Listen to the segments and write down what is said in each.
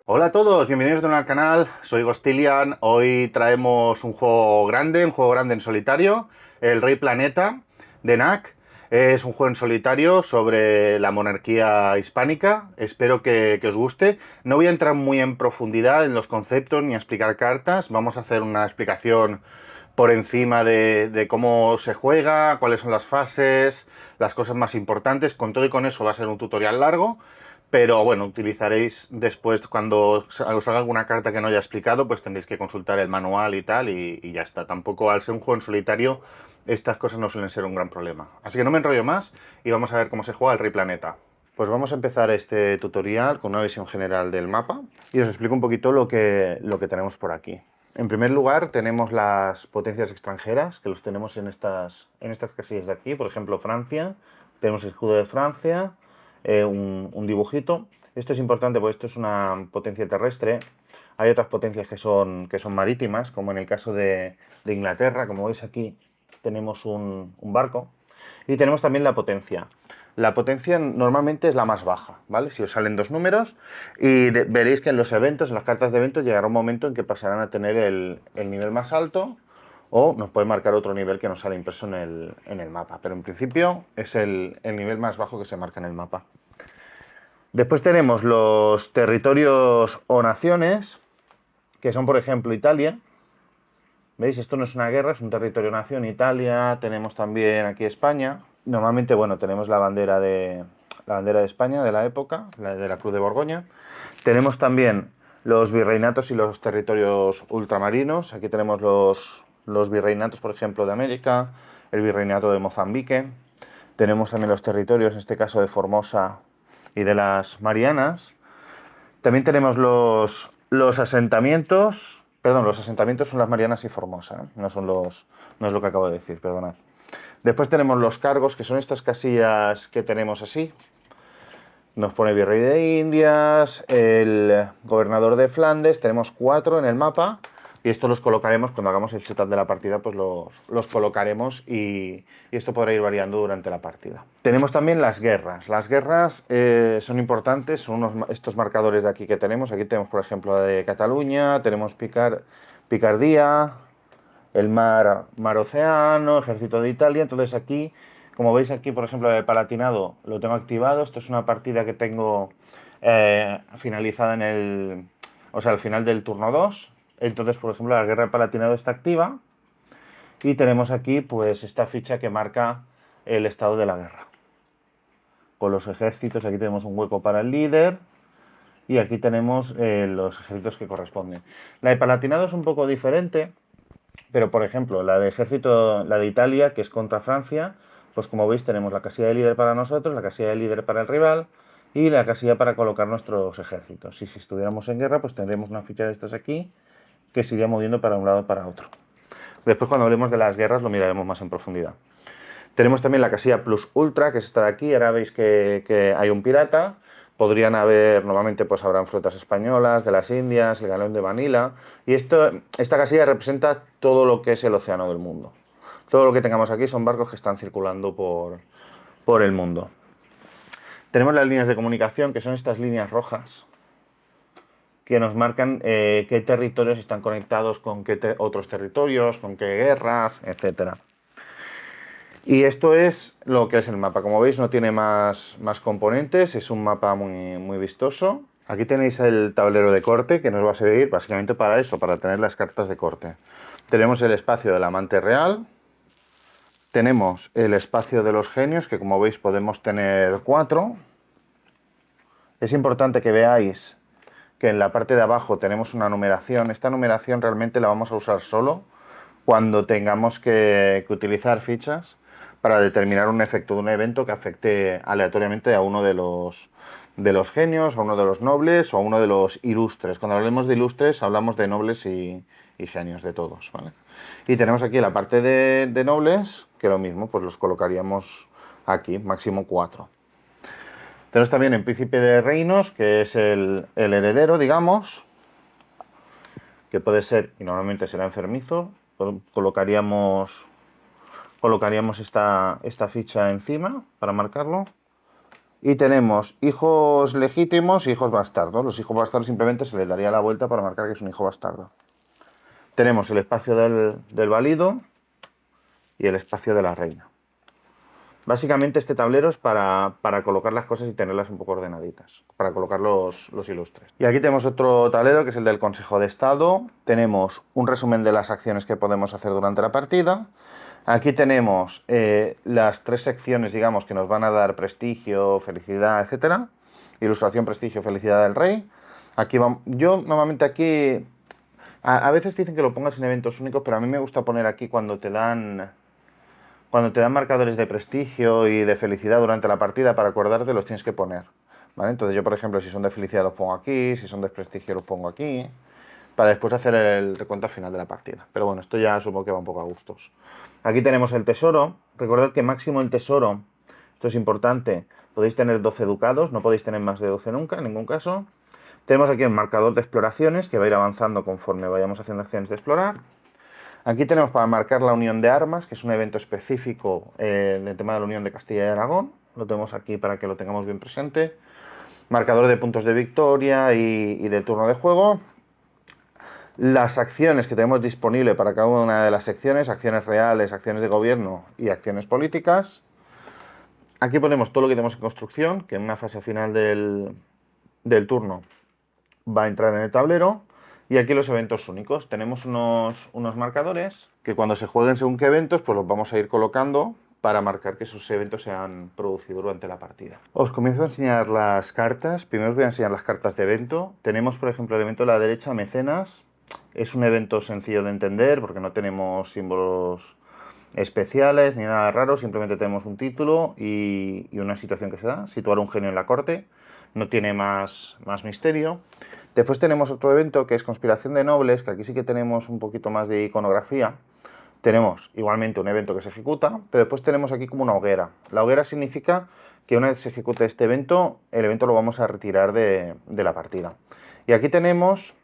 Hola a todos, bienvenidos de nuevo al canal, soy Gostilian. Hoy traemos un juego grande en solitario, el Rey Planeta de NAC. Es un juego en solitario sobre la monarquía hispánica, espero que os guste. No voy a entrar muy en profundidad en los conceptos ni a explicar cartas, vamos a hacer una explicación por encima de cómo se juega, cuáles son las fases, las cosas más importantes. Con todo y con eso va a ser un tutorial largo. Pero bueno, utilizaréis después, cuando os haga alguna carta que no haya explicado, pues tendréis que consultar el manual y tal, y ya está. Tampoco, al ser un juego en solitario, estas cosas no suelen ser un gran problema. Así que no me enrollo más y vamos a ver cómo se juega el Rey Planeta. Pues vamos a empezar este tutorial con una visión general del mapa y os explico un poquito lo que tenemos por aquí. En primer lugar, tenemos las potencias extranjeras, que los tenemos en estas casillas de aquí. Por ejemplo, Francia, tenemos el escudo de Francia, un dibujito. Esto es importante porque esto es una potencia terrestre. Hay otras potencias que son marítimas, como en el caso de Inglaterra. Como veis aquí, tenemos un barco. Y tenemos también la potencia. La potencia normalmente es la más baja, ¿vale? Si os salen dos números y veréis que en los eventos, en las cartas de eventos, llegará un momento en que pasarán a tener el nivel más alto o nos puede marcar otro nivel que nos sale impreso en el mapa. Pero en principio es el nivel más bajo que se marca en el mapa. Después tenemos los territorios o naciones, que son por ejemplo Italia. ¿Veis? Esto no es una guerra, es un territorio-nación. Italia, tenemos también aquí España. Normalmente, bueno, tenemos la bandera de España de la época, la de la Cruz de Borgoña. Tenemos también los virreinatos y los territorios ultramarinos. Aquí tenemos los virreinatos, por ejemplo, de América, el virreinato de Mozambique. Tenemos también los territorios, en este caso de Formosa y de las Marianas. También tenemos los asentamientos. Perdón, los asentamientos son las Marianas y Formosa, ¿eh? No es lo que acabo de decir, perdonad. Después tenemos los cargos, que son estas casillas que tenemos así. Nos pone Virrey de Indias, el gobernador de Flandes, tenemos 4 en el mapa. Y esto los colocaremos cuando hagamos el setup de la partida, pues los colocaremos y esto podrá ir variando durante la partida. Tenemos también las guerras. Las guerras son importantes, son estos marcadores de aquí que tenemos. Aquí tenemos, por ejemplo, la de Cataluña, tenemos Picardía, el mar Océano, Ejército de Italia. Entonces aquí, como veis aquí, por ejemplo, el Palatinado lo tengo activado. Esto es una partida que tengo finalizada al final del turno 2. Entonces, por ejemplo, la guerra del Palatinado está activa y tenemos aquí pues esta ficha que marca el estado de la guerra. Con los ejércitos, aquí tenemos un hueco para el líder y aquí tenemos los ejércitos que corresponden. La de Palatinado es un poco diferente, pero por ejemplo, la de ejército, la de Italia, que es contra Francia, pues como veis tenemos la casilla de líder para nosotros, la casilla de líder para el rival y la casilla para colocar nuestros ejércitos. Y si estuviéramos en guerra, pues tendríamos una ficha de estas aquí que se iría moviendo para un lado o para otro. Después, cuando hablemos de las guerras, lo miraremos más en profundidad. Tenemos también la casilla Plus Ultra, que es esta de aquí. Ahora veis que hay un pirata. Podrían haber, normalmente pues habrán flotas españolas, de las Indias, el galeón de Manila. Y esta casilla representa todo lo que es el océano del mundo. Todo lo que tengamos aquí son barcos que están circulando por el mundo. Tenemos las líneas de comunicación, que son estas líneas rojas, que nos marcan qué territorios están conectados con qué otros territorios, con qué guerras, etcétera. Y esto es lo que es el mapa. Como veis, no tiene más componentes, es un mapa muy, muy vistoso. Aquí tenéis el tablero de corte, que nos va a servir básicamente para eso, para tener las cartas de corte. Tenemos el espacio del amante real. Tenemos el espacio de los genios, que como veis podemos tener 4. Es importante que veáis que en la parte de abajo tenemos una numeración. Esta numeración realmente la vamos a usar solo cuando tengamos que utilizar fichas para determinar un efecto de un evento que afecte aleatoriamente a uno de los genios, a uno de los nobles o a uno de los ilustres. Cuando hablemos de ilustres hablamos de nobles y genios, de todos, ¿vale? Y tenemos aquí la parte de nobles, que lo mismo, pues los colocaríamos aquí, máximo 4. Tenemos también el príncipe de reinos, que es el heredero, digamos, que puede ser, y normalmente será enfermizo. Colocaríamos esta ficha encima para marcarlo. Y tenemos hijos legítimos y hijos bastardos. Los hijos bastardos simplemente se les daría la vuelta para marcar que es un hijo bastardo. Tenemos el espacio del válido y el espacio de la reina. Básicamente este tablero es para colocar las cosas y tenerlas un poco ordenaditas, para colocar los ilustres. Y aquí tenemos otro tablero que es el del Consejo de Estado. Tenemos un resumen de las acciones que podemos hacer durante la partida. Aquí tenemos las 3 secciones, digamos, que nos van a dar prestigio, felicidad, etc. Ilustración, prestigio, felicidad del rey. Aquí vamos, yo normalmente aquí, a veces dicen que lo pongas en eventos únicos, pero a mí me gusta poner aquí cuando te dan marcadores de prestigio y de felicidad durante la partida, para acordarte los tienes que poner, ¿vale? Entonces yo, por ejemplo, si son de felicidad los pongo aquí, si son de prestigio los pongo aquí, para después hacer el recuento al final de la partida. Pero bueno, esto ya supongo que va un poco a gustos. Aquí tenemos el tesoro. Recordad que máximo el tesoro, esto es importante, podéis tener 12 ducados, no podéis tener más de 12 nunca, en ningún caso. Tenemos aquí el marcador de exploraciones, que va a ir avanzando conforme vayamos haciendo acciones de explorar. Aquí tenemos para marcar la unión de armas, que es un evento específico del tema de la unión de Castilla y Aragón. Lo tenemos aquí para que lo tengamos bien presente. Marcador de puntos de victoria y del turno de juego. Las acciones que tenemos disponible para cada una de las secciones, acciones reales, acciones de gobierno y acciones políticas. Aquí ponemos todo lo que tenemos en construcción, que en una fase final del turno va a entrar en el tablero. Y aquí los eventos únicos. Tenemos unos marcadores que cuando se jueguen según qué eventos, pues los vamos a ir colocando para marcar que esos eventos se han producido durante la partida. Os comienzo a enseñar las cartas. Primero os voy a enseñar las cartas de evento. Tenemos, por ejemplo, el evento de la derecha, Mecenas. Es un evento sencillo de entender porque no tenemos símbolos especiales ni nada raro. Simplemente tenemos un título y una situación que se da. Situar un genio en la corte. No tiene más misterio. Después tenemos otro evento que es Conspiración de Nobles, que aquí sí que tenemos un poquito más de iconografía. Tenemos igualmente un evento que se ejecuta, pero después tenemos aquí como una hoguera. La hoguera significa que una vez se ejecute este evento, el evento lo vamos a retirar de la partida. Y aquí tenemos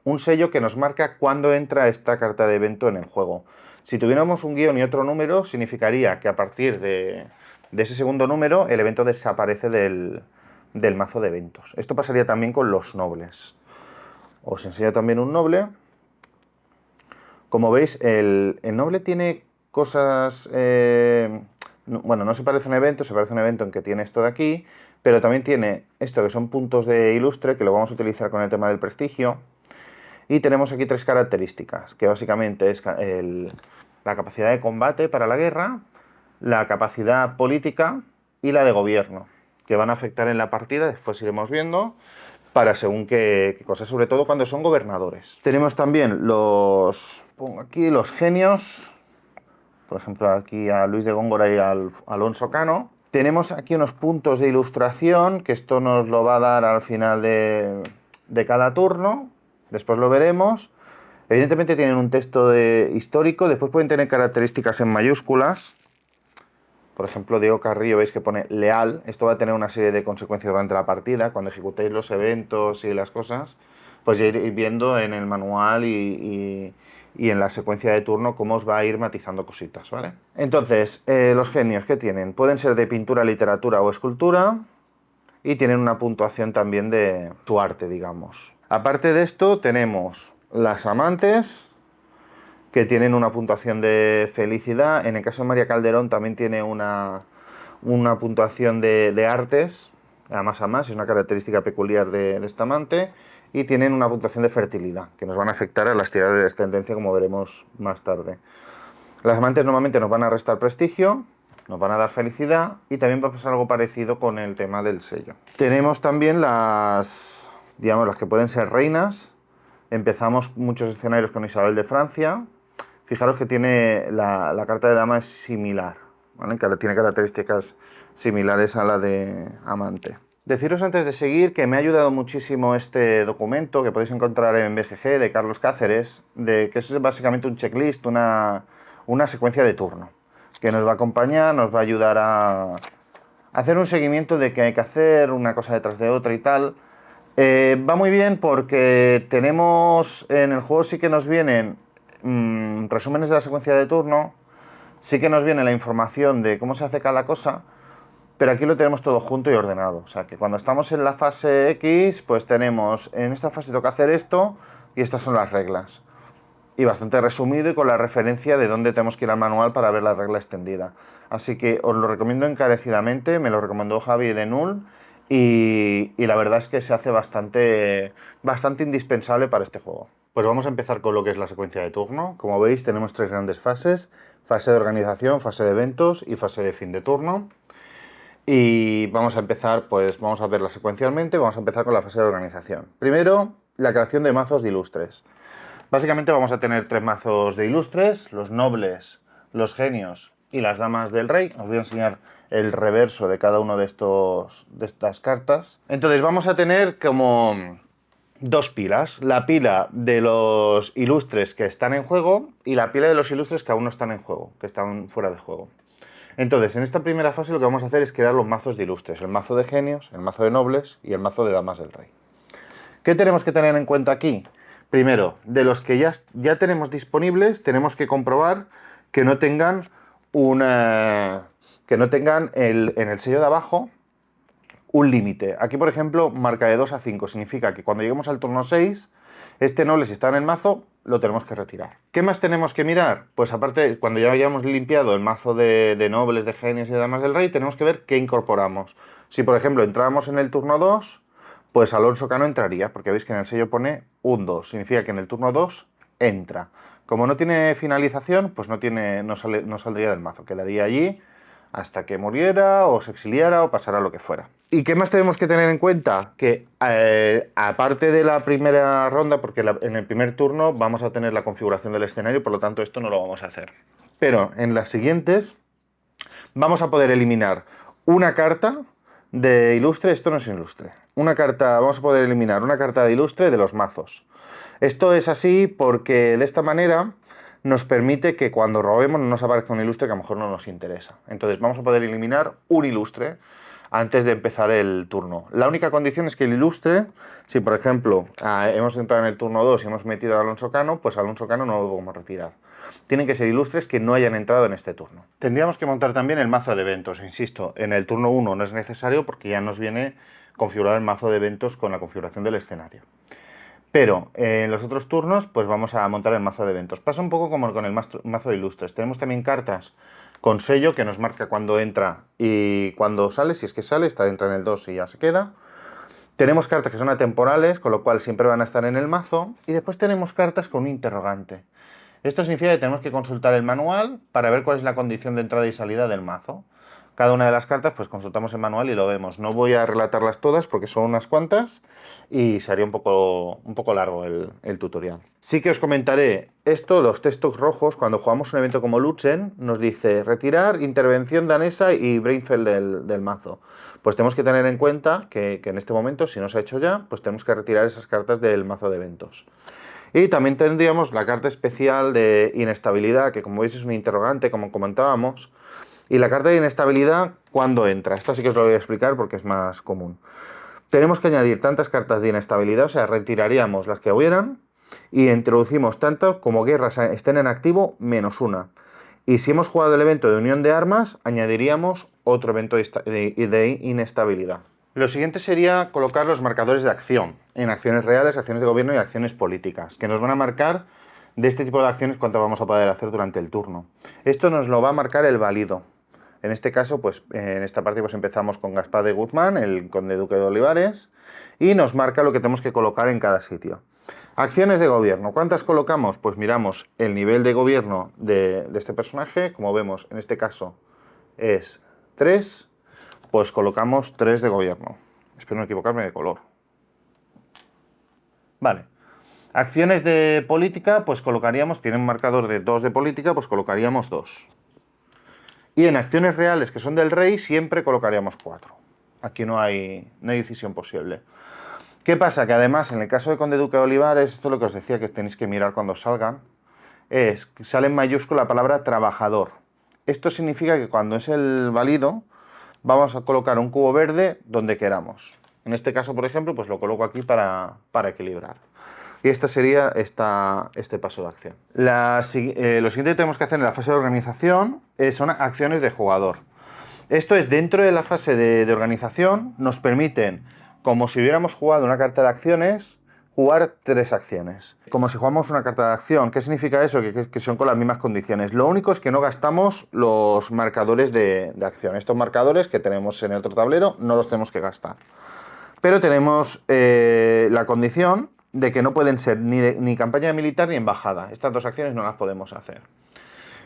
un sello que nos marca cuándo entra esta carta de evento en el juego. Si tuviéramos un guión y otro número, significaría que a partir de ese segundo número, el evento desaparece del mazo de eventos. Esto pasaría también con los nobles. Os enseño también un noble. Como veis, el noble tiene cosas... bueno, no se parece a un evento, se parece a un evento en que tiene esto de aquí, pero también tiene esto que son puntos de ilustre, que lo vamos a utilizar con el tema del prestigio. Y tenemos aquí 3 características, que básicamente es la capacidad de combate para la guerra, la capacidad política y la de gobierno, que van a afectar en la partida, después iremos viendo, para según qué cosas, sobre todo cuando son gobernadores. Tenemos también pongo aquí los genios, por ejemplo aquí a Luis de Góngora y a Alonso Cano. Tenemos aquí unos puntos de ilustración, que esto nos lo va a dar al final de cada turno, después lo veremos. Evidentemente tienen un texto histórico, después pueden tener características en mayúsculas. Por ejemplo, Diego Carrillo, veis que pone leal. Esto va a tener una serie de consecuencias durante la partida. Cuando ejecutéis los eventos y las cosas, pues ya iréis viendo en el manual y en la secuencia de turno cómo os va a ir matizando cositas, ¿vale? Entonces, los genios, ¿qué tienen? Pueden ser de pintura, literatura o escultura y tienen una puntuación también de su arte, digamos. Aparte de esto, tenemos las amantes, que tienen una puntuación de felicidad. En el caso de María Calderón también tiene una puntuación de artes, además a más, es una característica peculiar de esta amante, y tienen una puntuación de fertilidad, que nos van a afectar a las tiradas de descendencia, como veremos más tarde. Las amantes normalmente nos van a restar prestigio, nos van a dar felicidad, y también va a pasar algo parecido con el tema del sello. Tenemos también las que pueden ser reinas. Empezamos muchos escenarios con Isabel de Francia. Fijaros que tiene la carta de dama es similar, ¿vale? Tiene características similares a la de amante. Deciros antes de seguir que me ha ayudado muchísimo este documento que podéis encontrar en BGG de Carlos Cáceres, que es básicamente un checklist, una secuencia de turno, que nos va a acompañar, nos va a ayudar a hacer un seguimiento de qué hay que hacer, una cosa detrás de otra y tal. Va muy bien porque tenemos en el juego, sí que nos vienen resúmenes de la secuencia de turno, sí que nos viene la información de cómo se hace cada cosa, pero aquí lo tenemos todo junto y ordenado. O sea, que cuando estamos en la fase X, pues tenemos, en esta fase toca hacer esto y estas son las reglas. Y bastante resumido y con la referencia de dónde tenemos que ir al manual para ver la regla extendida. Así que os lo recomiendo encarecidamente, me lo recomendó Javi de Null y la verdad es que se hace bastante indispensable para este juego. Pues vamos a empezar con lo que es la secuencia de turno. Como veis, tenemos 3 grandes fases: fase de organización, fase de eventos y fase de fin de turno. Y vamos a empezar, pues vamos a verla secuencialmente. Vamos a empezar con la fase de organización. Primero, la creación de mazos de ilustres. Básicamente vamos a tener 3 mazos de ilustres: los nobles, los genios y las damas del rey. Os voy a enseñar el reverso de cada uno de estas cartas. Entonces vamos a tener como 2 pilas: la pila de los ilustres que están en juego y la pila de los ilustres que aún no están en juego, que están fuera de juego. Entonces, en esta primera fase lo que vamos a hacer es crear los mazos de ilustres: el mazo de genios, el mazo de nobles y el mazo de damas del rey. ¿Qué tenemos que tener en cuenta aquí? Primero, de los que ya tenemos disponibles, tenemos que comprobar que no tengan en el sello de abajo un límite. Aquí, por ejemplo, marca de 2 a 5. Significa que cuando lleguemos al turno 6, este noble, si está en el mazo, lo tenemos que retirar. ¿Qué más tenemos que mirar? Pues aparte, cuando ya hayamos limpiado el mazo de nobles, de genios y de damas del rey, tenemos que ver qué incorporamos. Si, por ejemplo, entramos en el turno 2, pues Alonso Cano entraría, porque veis que en el sello pone un 2. Significa que en el turno 2 entra. Como no tiene finalización, pues no saldría del mazo. Quedaría allí hasta que muriera o se exiliara o pasara lo que fuera. ¿Y qué más tenemos que tener en cuenta? Que aparte de la primera ronda, porque en el primer turno vamos a tener la configuración del escenario, por lo tanto esto no lo vamos a hacer. Pero en las siguientes vamos a poder eliminar una carta de ilustre. Esto no es ilustre. Vamos a poder eliminar una carta de ilustre de los mazos. Esto es así porque de esta manera nos permite que cuando robemos no nos aparezca un ilustre que a lo mejor no nos interesa. Entonces vamos a poder eliminar un ilustre antes de empezar el turno. La única condición es que el ilustre, si por ejemplo hemos entrado en el turno 2 y hemos metido a Alonso Cano, pues a Alonso Cano no lo podemos retirar. Tienen que ser ilustres que no hayan entrado en este turno. Tendríamos que montar también el mazo de eventos. Insisto, en el turno 1 no es necesario porque ya nos viene configurado el mazo de eventos con la configuración del escenario. Pero en los otros turnos pues vamos a montar el mazo de eventos. Pasa un poco como con el mazo de ilustres. Tenemos también cartas con sello que nos marca cuando entra y cuando sale. Si es que sale, entra en el 2 y ya se queda. Tenemos cartas que son atemporales, con lo cual siempre van a estar en el mazo. Y después tenemos cartas con un interrogante. Esto significa que tenemos que consultar el manual para ver cuál es la condición de entrada y salida del mazo. Cada una de las cartas, pues consultamos el manual y lo vemos. No voy a relatarlas todas porque son unas cuantas y sería un poco largo el tutorial. Sí que os comentaré esto, los textos rojos, cuando jugamos un evento como Lutzen, nos dice retirar intervención danesa y Brainfeld del mazo. Pues tenemos que tener en cuenta que en este momento, si no se ha hecho ya, pues tenemos que retirar esas cartas del mazo de eventos. Y también tendríamos la carta especial de inestabilidad, que como veis es un interrogante, como comentábamos. Y la carta de inestabilidad, ¿cuándo entra? Esto sí que os lo voy a explicar porque es más común. Tenemos que añadir tantas cartas de inestabilidad, o sea, retiraríamos las que hubieran y introducimos tantas como guerras estén en activo menos una. Y si hemos jugado el evento de unión de armas, añadiríamos otro evento de inestabilidad. Lo siguiente sería colocar los marcadores de acción en acciones reales, acciones de gobierno y acciones políticas, que nos van a marcar de este tipo de acciones cuánto vamos a poder hacer durante el turno. Esto nos lo va a marcar el válido. En este caso, pues en esta parte pues empezamos con Gaspar de Guzmán, el conde duque de Olivares, y nos marca lo que tenemos que colocar en cada sitio. Acciones de gobierno. ¿Cuántas colocamos? Pues miramos el nivel de gobierno de este personaje. Como vemos, en este caso es 3, pues colocamos 3 de gobierno. Espero no equivocarme de color. Vale. Acciones de política, pues colocaríamos, tiene un marcador de 2 de política, pues colocaríamos 2. Y en acciones reales que son del rey, siempre colocaríamos 4. Aquí no hay decisión posible. ¿Qué pasa? Que además, en el caso de conde duque de Olivares, esto es lo que os decía que tenéis que mirar cuando salgan, es que sale en mayúscula la palabra trabajador. Esto significa que cuando es el válido, vamos a colocar un cubo verde donde queramos. En este caso, por ejemplo, pues lo coloco aquí para equilibrar. Y esta sería este paso de acción. Lo siguiente que tenemos que hacer en la fase de organización son acciones de jugador. Esto es dentro de la fase de organización, nos permiten, como si hubiéramos jugado una carta de acciones, jugar 3 acciones. Como si jugamos una carta de acción. ¿Qué significa eso? Que son con las mismas condiciones. Lo único es que no gastamos los marcadores de acción. Estos marcadores que tenemos en el otro tablero no los tenemos que gastar. Pero tenemos la condición de que no pueden ser ni campaña militar ni embajada. Estas 2 acciones no las podemos hacer.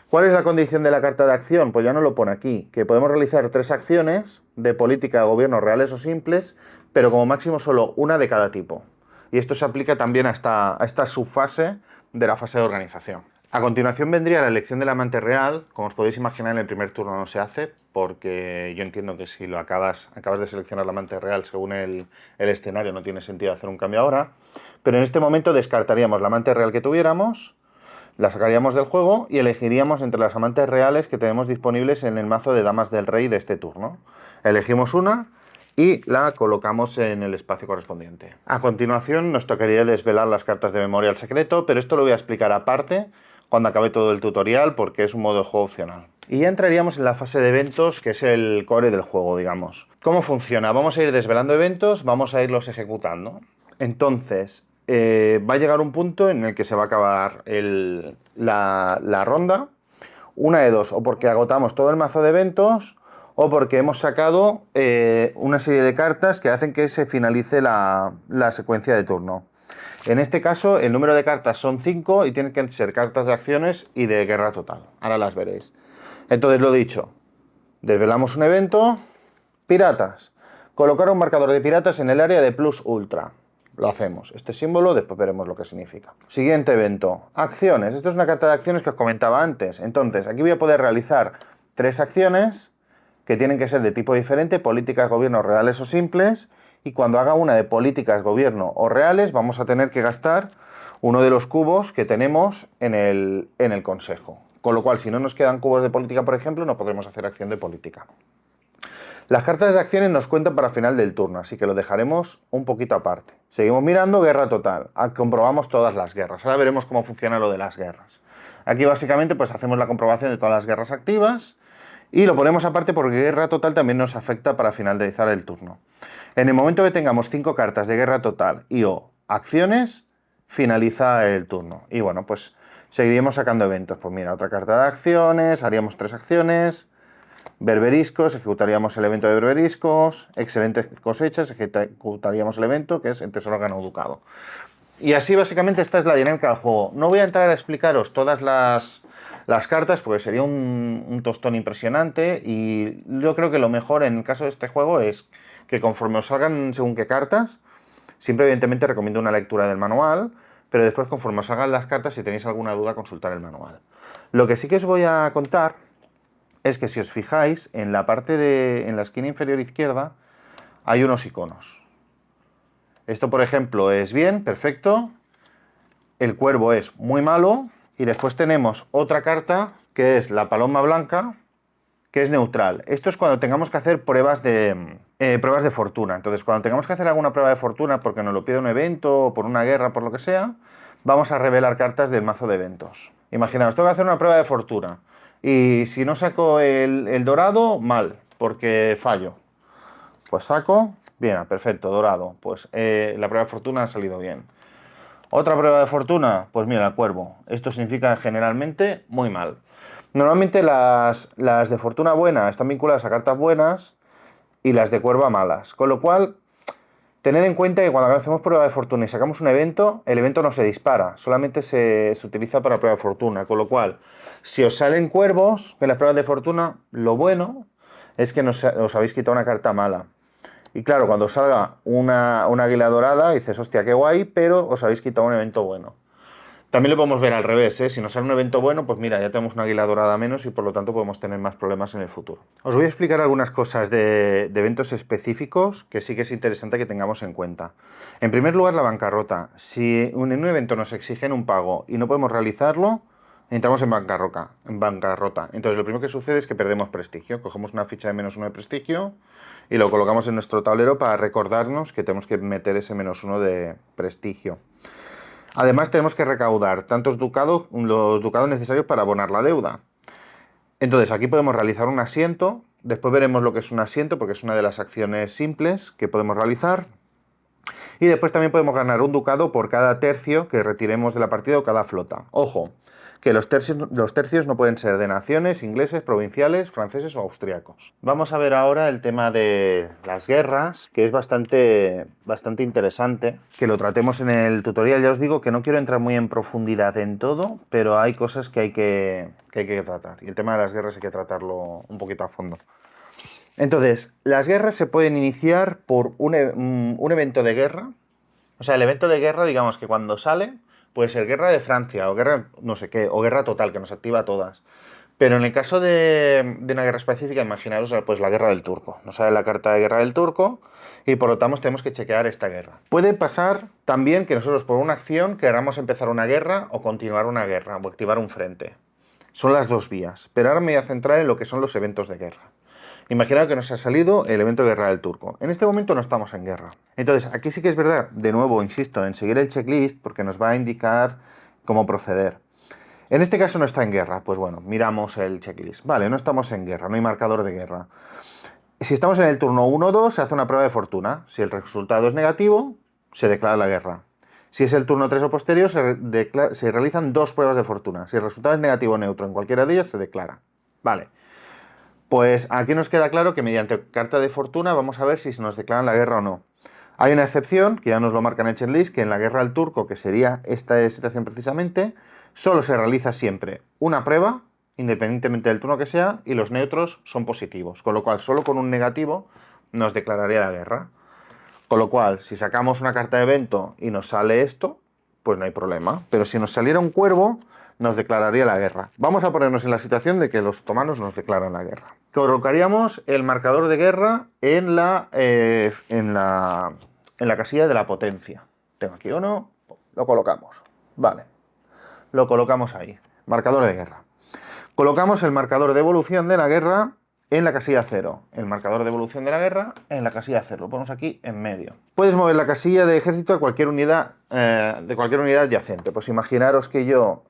¿Cuál es la condición de la carta de acción? Pues ya no lo pone aquí, que podemos realizar 3 acciones de política de gobierno reales o simples, pero como máximo solo una de cada tipo. Y esto se aplica también a esta subfase de la fase de organización. A continuación vendría la elección del amante real. Como os podéis imaginar, en el primer turno no se hace, porque yo entiendo que si lo acabas de seleccionar el amante real según el escenario, no tiene sentido hacer un cambio ahora. Pero en este momento descartaríamos la amante real que tuviéramos, la sacaríamos del juego y elegiríamos entre las amantes reales que tenemos disponibles en el mazo de damas del rey de este turno. Elegimos una y la colocamos en el espacio correspondiente. A continuación nos tocaría desvelar las cartas de memorial secreto, pero esto lo voy a explicar aparte cuando acabe todo el tutorial porque es un modo de juego opcional. Y ya entraríamos en la fase de eventos, que es el core del juego, digamos. ¿Cómo funciona? Vamos a ir desvelando eventos, vamos a irlos ejecutando. Entonces, va a llegar un punto en el que se va a acabar la ronda. Una de dos, o porque agotamos todo el mazo de eventos, o porque hemos sacado una serie de cartas que hacen que se finalice la secuencia de turno. En este caso, el número de cartas son 5 y tienen que ser cartas de acciones y de guerra total. Ahora las veréis. Entonces, lo dicho, desvelamos un evento. Piratas. Colocar un marcador de piratas en el área de plus ultra. Lo hacemos. Este símbolo, después veremos lo que significa. Siguiente evento. Acciones. Esto es una carta de acciones que os comentaba antes. Entonces, aquí voy a poder realizar 3 acciones que tienen que ser de tipo diferente, políticas, gobierno, reales o simples, y cuando haga una de políticas, gobierno o reales, vamos a tener que gastar uno de los cubos que tenemos en el consejo. Con lo cual, si no nos quedan cubos de política, por ejemplo, no podremos hacer acción de política. Las cartas de acciones nos cuentan para final del turno, así que lo dejaremos un poquito aparte. Seguimos mirando guerra total. Comprobamos todas las guerras. Ahora veremos cómo funciona lo de las guerras. Aquí básicamente pues hacemos la comprobación de todas las guerras activas y lo ponemos aparte porque guerra total también nos afecta para finalizar el turno. En el momento que tengamos 5 cartas de guerra total y o acciones, finaliza el turno. Y bueno, pues seguiríamos sacando eventos. Pues mira, otra carta de acciones, haríamos 3 acciones. Berberiscos, ejecutaríamos el evento de berberiscos. Excelentes cosechas, ejecutaríamos el evento que es el tesoro ganado ducado. Y así básicamente esta es la dinámica del juego. No voy a entrar a explicaros todas las cartas porque sería un tostón impresionante, y yo creo que lo mejor en el caso de este juego es que conforme os salgan según qué cartas, siempre evidentemente recomiendo una lectura del manual, pero después conforme os salgan las cartas, si tenéis alguna duda, consultar el manual. Lo que sí que os voy a contar es que si os fijáis, en la parte en la esquina inferior izquierda hay unos iconos. Esto, por ejemplo, es bien, perfecto. El cuervo es muy malo. Y después tenemos otra carta, que es la paloma blanca, que es neutral. Esto es cuando tengamos que hacer pruebas de fortuna. Entonces, cuando tengamos que hacer alguna prueba de fortuna porque nos lo pide un evento, o por una guerra, por lo que sea, vamos a revelar cartas del mazo de eventos. Imaginaos, tengo que hacer una prueba de fortuna. Y si no saco el dorado, mal, porque fallo. Pues saco, bien, perfecto, dorado. Pues la prueba de fortuna ha salido bien. Otra prueba de fortuna, pues mira, el cuervo. Esto significa generalmente muy mal. Normalmente las de fortuna buena están vinculadas a cartas buenas y las de cuervo a malas. Con lo cual, tened en cuenta que cuando hacemos prueba de fortuna y sacamos un evento, el evento no se dispara, solamente se utiliza para prueba de fortuna. Con lo cual, si os salen cuervos en las pruebas de fortuna, lo bueno es que os habéis quitado una carta mala. Y claro, cuando salga una águila dorada, dices, hostia, qué guay, pero os habéis quitado un evento bueno. También lo podemos ver al revés, ¿eh? Si nos sale un evento bueno, pues mira, ya tenemos una águila dorada menos y por lo tanto podemos tener más problemas en el futuro. Os voy a explicar algunas cosas de eventos específicos que sí que es interesante que tengamos en cuenta. En primer lugar, la bancarrota. Si en un evento nos exigen un pago y no podemos realizarlo, entramos en bancarrota. Entonces lo primero que sucede es que perdemos prestigio. Cogemos una ficha de -1 de prestigio y lo colocamos en nuestro tablero para recordarnos que tenemos que meter ese -1 de prestigio. Además tenemos que recaudar tantos los ducados necesarios para abonar la deuda. Entonces aquí podemos realizar un asiento Después veremos lo que es un asiento, porque es una de las acciones simples que podemos realizar. Y después también podemos ganar un ducado por cada tercio que retiremos de la partida o cada flota. Ojo, que los tercios no pueden ser de naciones, ingleses, provinciales, franceses o austriacos. Vamos a ver ahora el tema de las guerras, que es bastante interesante. Que lo tratemos en el tutorial. Ya os digo que no quiero entrar muy en profundidad en todo, pero hay cosas que hay que tratar. Y el tema de las guerras hay que tratarlo un poquito a fondo. Entonces, las guerras se pueden iniciar por un evento de guerra. O sea, el evento de guerra, digamos que cuando sale, puede ser guerra de Francia o guerra no sé qué, o guerra total, que nos activa a todas. Pero en el caso de una guerra específica, imaginaros pues la guerra del turco. Nos sale la carta de guerra del turco y por lo tanto tenemos que chequear esta guerra. Puede pasar también que nosotros por una acción queramos empezar una guerra o continuar una guerra o activar un frente. Son las dos vías. Pero ahora me voy a centrar en lo que son los eventos de guerra. Imaginaos que nos ha salido el evento de guerra del turco. En este momento no estamos en guerra. Entonces, aquí sí que es verdad, de nuevo, insisto, en seguir el checklist porque nos va a indicar cómo proceder. En este caso no está en guerra. Pues bueno, miramos el checklist. Vale, no estamos en guerra, no hay marcador de guerra. Si estamos en el turno 1 o 2, se hace una prueba de fortuna. Si el resultado es negativo, se declara la guerra. Si es el turno 3 o posterior, se realizan 2 pruebas de fortuna. Si el resultado es negativo o neutro en cualquiera de ellas, se declara. Vale. Pues aquí nos queda claro que mediante carta de fortuna vamos a ver si se nos declaran la guerra o no. Hay una excepción, que ya nos lo marcan en el checklist, que en la guerra al turco, que sería esta situación precisamente, solo se realiza siempre una prueba, independientemente del turno que sea, y los neutros son positivos, con lo cual solo con un negativo nos declararía la guerra. Con lo cual, si sacamos una carta de evento y nos sale esto, pues no hay problema. Pero si nos saliera un cuervo, nos declararía la guerra. Vamos a ponernos en la situación de que los otomanos nos declaran la guerra. Colocaríamos el marcador de guerra en la casilla de la potencia. Tengo aquí uno, lo colocamos. Vale, lo colocamos ahí. Marcador de guerra. Colocamos el marcador de evolución de la guerra en la casilla 0. El marcador de evolución de la guerra en la casilla 0. Lo ponemos aquí en medio. Puedes mover la casilla de ejército a cualquier unidad, de cualquier unidad adyacente. Pues imaginaros que yo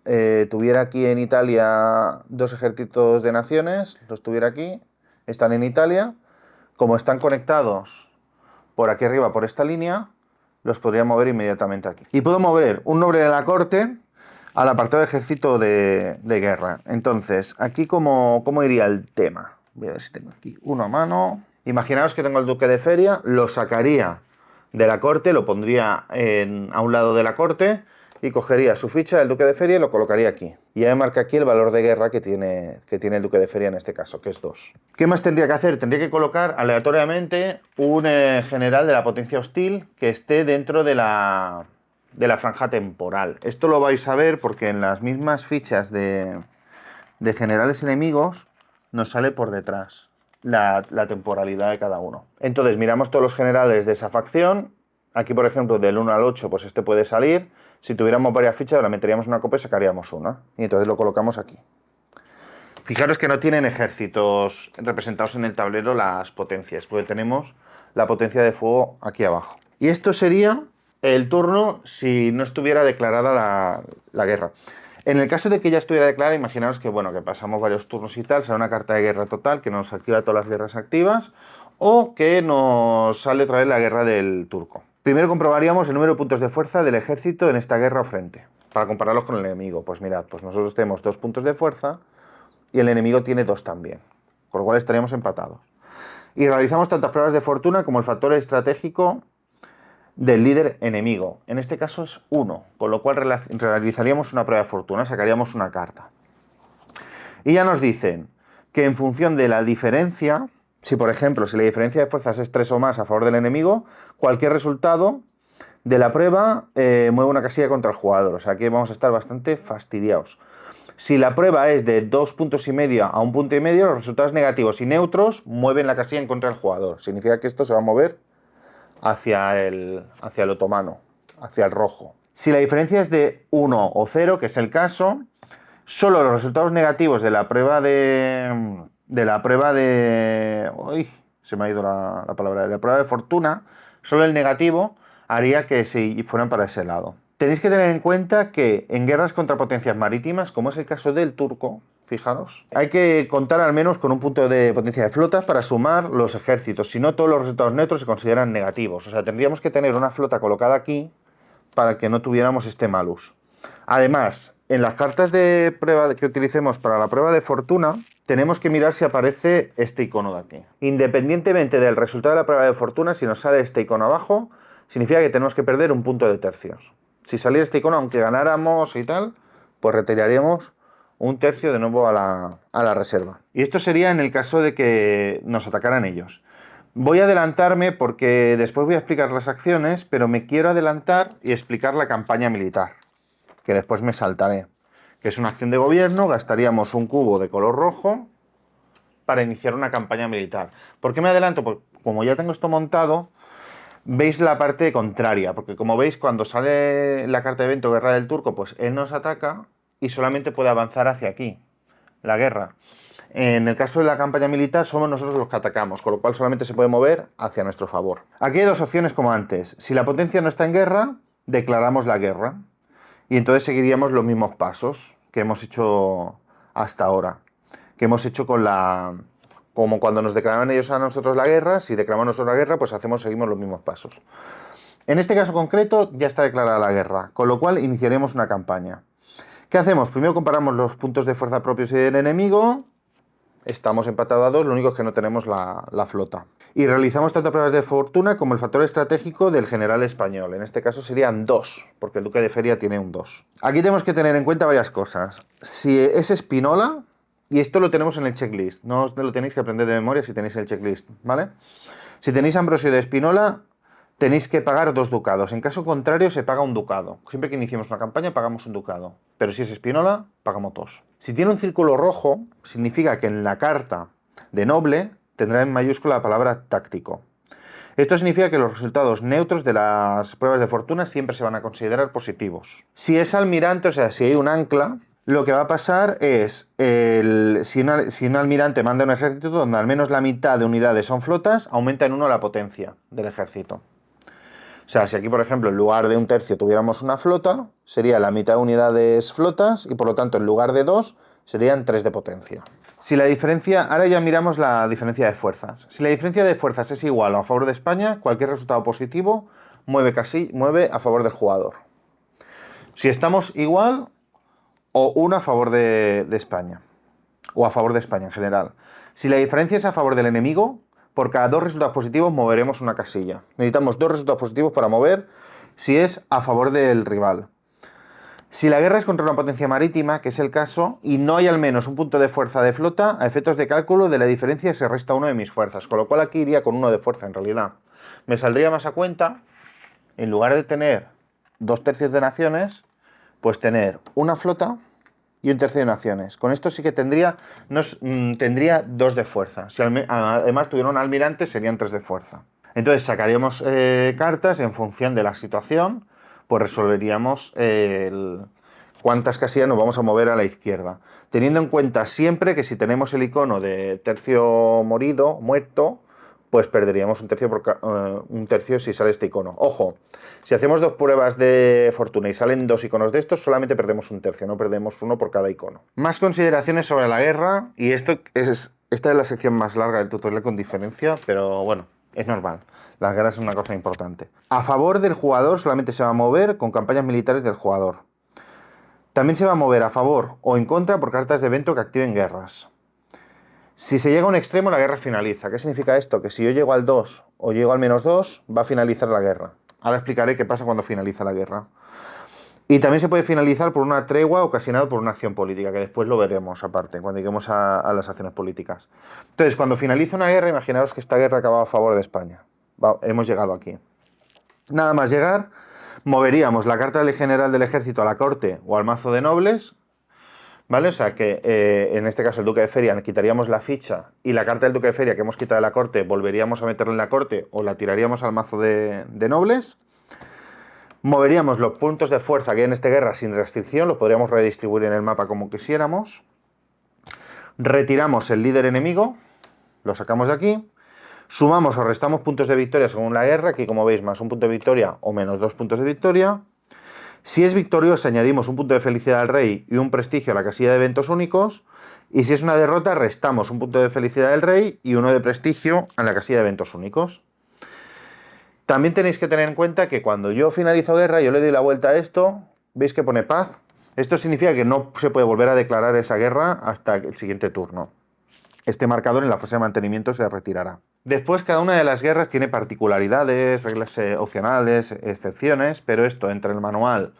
tuviera aquí en Italia 2 ejércitos de naciones, los tuviera aquí, están en Italia. Como están conectados por aquí arriba, por esta línea, los podría mover inmediatamente aquí. Y puedo mover un noble de la corte al apartado de ejército de guerra. Entonces, aquí ¿cómo iría el tema? Voy a ver si tengo aquí uno a mano. Imaginaos que tengo el duque de Feria, lo sacaría de la corte, lo pondría a un lado de la corte y cogería su ficha del duque de Feria y lo colocaría aquí. Y ya me marca aquí el valor de guerra que tiene el duque de Feria en este caso, que es 2. ¿Qué más tendría que hacer? Tendría que colocar aleatoriamente un general de la potencia hostil que esté dentro de la franja temporal. Esto lo vais a ver porque en las mismas fichas de generales enemigos nos sale por detrás la temporalidad de cada uno. Entonces miramos todos los generales de esa facción. Aquí, por ejemplo, del 1 al 8, pues este puede salir. Si tuviéramos varias fichas, la meteríamos en una copa y sacaríamos una. Y entonces lo colocamos aquí. Fijaros que no tienen ejércitos representados en el tablero las potencias, porque tenemos la potencia de fuego aquí abajo. Y esto sería el turno si no estuviera declarada la guerra. En el caso de que ya estuviera declarada, imaginaos que, bueno, que pasamos varios turnos y tal, sale una carta de guerra total que nos activa todas las guerras activas, o que nos sale otra vez la guerra del turco. Primero comprobaríamos el número de puntos de fuerza del ejército en esta guerra o frente, para compararlos con el enemigo. Pues mirad, pues nosotros tenemos 2 puntos de fuerza y el enemigo tiene 2 también, con lo cual estaríamos empatados. Y realizamos tantas pruebas de fortuna como el factor estratégico del líder enemigo. En este caso es 1, con lo cual realizaríamos una prueba de fortuna, sacaríamos una carta. Y ya nos dicen que en función de la diferencia, si por ejemplo, si la diferencia de fuerzas es 3 o más a favor del enemigo, cualquier resultado de la prueba mueve una casilla contra el jugador. O sea que vamos a estar bastante fastidiados. Si la prueba es de 2,5 puntos a 1,5 puntos, los resultados negativos y neutros mueven la casilla en contra del jugador. Significa que esto se va a mover hacia el otomano, hacia el rojo. Si la diferencia es de 1 o 0, que es el caso, solo los resultados negativos de la prueba de... Uy, se me ha ido la palabra. De la prueba de fortuna, solo el negativo haría que se fueran para ese lado. Tenéis que tener en cuenta que en guerras contra potencias marítimas, como es el caso del turco, fijaros. Hay que contar al menos con un punto de potencia de flotas para sumar los ejércitos, si no todos los resultados neutros se consideran negativos. O sea, tendríamos que tener una flota colocada aquí para que no tuviéramos este malus. Además, en las cartas de prueba que utilicemos para la prueba de fortuna, tenemos que mirar si aparece este icono de aquí. Independientemente del resultado de la prueba de fortuna, si nos sale este icono abajo, significa que tenemos que perder un punto de tercios. Si saliera este icono, aunque ganáramos y tal, pues retiraríamos un tercio de nuevo a la reserva. Y esto sería en el caso de que nos atacaran ellos. Voy a adelantarme porque después voy a explicar las acciones, pero me quiero adelantar y explicar la campaña militar, que después me saltaré. Que es una acción de gobierno, gastaríamos un cubo de color rojo para iniciar una campaña militar. ¿Por qué me adelanto? Pues como ya tengo esto montado, veis la parte contraria, porque como veis, cuando sale la carta de evento Guerra del Turco, pues él nos ataca y solamente puede avanzar hacia aquí, la guerra. En el caso de la campaña militar somos nosotros los que atacamos, con lo cual solamente se puede mover hacia nuestro favor. Aquí hay dos opciones como antes. Si la potencia no está en guerra, declaramos la guerra. Y entonces seguiríamos los mismos pasos que hemos hecho hasta ahora. Que hemos hecho como cuando nos declaraban ellos a nosotros la guerra, si declaramos nosotros la guerra, pues seguimos los mismos pasos. En este caso concreto ya está declarada la guerra, con lo cual iniciaremos una campaña. ¿Qué hacemos? Primero comparamos los puntos de fuerza propios y del enemigo. Estamos empatados a 2, lo único es que no tenemos la flota. Y realizamos tanto pruebas de fortuna como el factor estratégico del general español. En este caso serían 2, porque el duque de Feria tiene un 2. Aquí tenemos que tener en cuenta varias cosas. Si es Spinola, y esto lo tenemos en el checklist, no os lo tenéis que aprender de memoria si tenéis el checklist, ¿vale? Si tenéis Ambrosio de Spinola, tenéis que pagar 2 ducados. En caso contrario, se paga un ducado. Siempre que iniciemos una campaña, pagamos un ducado. Pero si es Spinola, pagamos 2. Si tiene un círculo rojo, significa que en la carta de noble tendrá en mayúscula la palabra táctico. Esto significa que los resultados neutros de las pruebas de fortuna siempre se van a considerar positivos. Si es almirante, o sea, si hay un ancla, lo que va a pasar es, si un almirante manda un ejército donde al menos la mitad de unidades son flotas, aumenta en 1 la potencia del ejército. O sea, si aquí, por ejemplo, en lugar de un tercio tuviéramos una flota, sería la mitad de unidades flotas y, por lo tanto, en lugar de 2, serían 3 de potencia. Si la diferencia, ahora ya miramos la diferencia de fuerzas. Si la diferencia de fuerzas es igual o a favor de España, cualquier resultado positivo mueve a favor del jugador. Si estamos igual o 1 a favor de España, o a favor de España en general. Si la diferencia es a favor del enemigo, por cada 2 resultados positivos moveremos una casilla. Necesitamos 2 resultados positivos para mover si es a favor del rival. Si la guerra es contra una potencia marítima, que es el caso, y no hay al menos un punto de fuerza de flota, a efectos de cálculo de la diferencia se resta 1 de mis fuerzas, con lo cual aquí iría con 1 de fuerza en realidad. Me saldría más a cuenta, en lugar de tener 2 tercios de naciones, pues tener una flota y un tercio de naciones. Con esto sí que tendría 2 de fuerza. Si además tuviera un almirante, serían 3 de fuerza. Entonces sacaríamos cartas en función de la situación, pues resolveríamos cuántas casillas nos vamos a mover a la izquierda. Teniendo en cuenta siempre que si tenemos el icono de tercio muerto, pues perderíamos un tercio si sale este icono. Ojo, si hacemos 2 pruebas de fortuna y salen 2 iconos de estos, solamente perdemos un tercio, no perdemos 1 por cada icono. Más consideraciones sobre la guerra, y esta es la sección más larga del tutorial con diferencia, pero bueno, es normal. Las guerras son una cosa importante. A favor del jugador solamente se va a mover con campañas militares del jugador. También se va a mover a favor o en contra por cartas de evento que activen guerras. Si se llega a un extremo, la guerra finaliza. ¿Qué significa esto? Que si yo llego al 2 o llego al -2, va a finalizar la guerra. Ahora explicaré qué pasa cuando finaliza la guerra. Y también se puede finalizar por una tregua ocasionada por una acción política, que después lo veremos aparte, cuando lleguemos a las acciones políticas. Entonces, cuando finaliza una guerra, imaginaos que esta guerra acaba a favor de España. Hemos llegado aquí. Nada más llegar, moveríamos la carta del general del ejército a la corte o al mazo de nobles, ¿vale? O sea que en este caso el duque de Feria quitaríamos la ficha y la carta del duque de Feria que hemos quitado de la corte volveríamos a meterla en la corte o la tiraríamos al mazo de nobles. Moveríamos los puntos de fuerza que hay en esta guerra sin restricción, los podríamos redistribuir en el mapa como quisiéramos. Retiramos el líder enemigo, lo sacamos de aquí. Sumamos o restamos puntos de victoria según la guerra, aquí como veis más un punto de victoria o menos 2 puntos de victoria. Si es victoriosa, añadimos un punto de felicidad al rey y un prestigio a la casilla de eventos únicos. Y si es una derrota, restamos un punto de felicidad del rey y uno de prestigio a la casilla de eventos únicos. También tenéis que tener en cuenta que cuando yo finalizo guerra, yo le doy la vuelta a esto, veis que pone paz. Esto significa que no se puede volver a declarar esa guerra hasta el siguiente turno. Este marcador en la fase de mantenimiento se retirará. Después, cada una de las guerras tiene particularidades, reglas opcionales, excepciones, pero esto entre el manual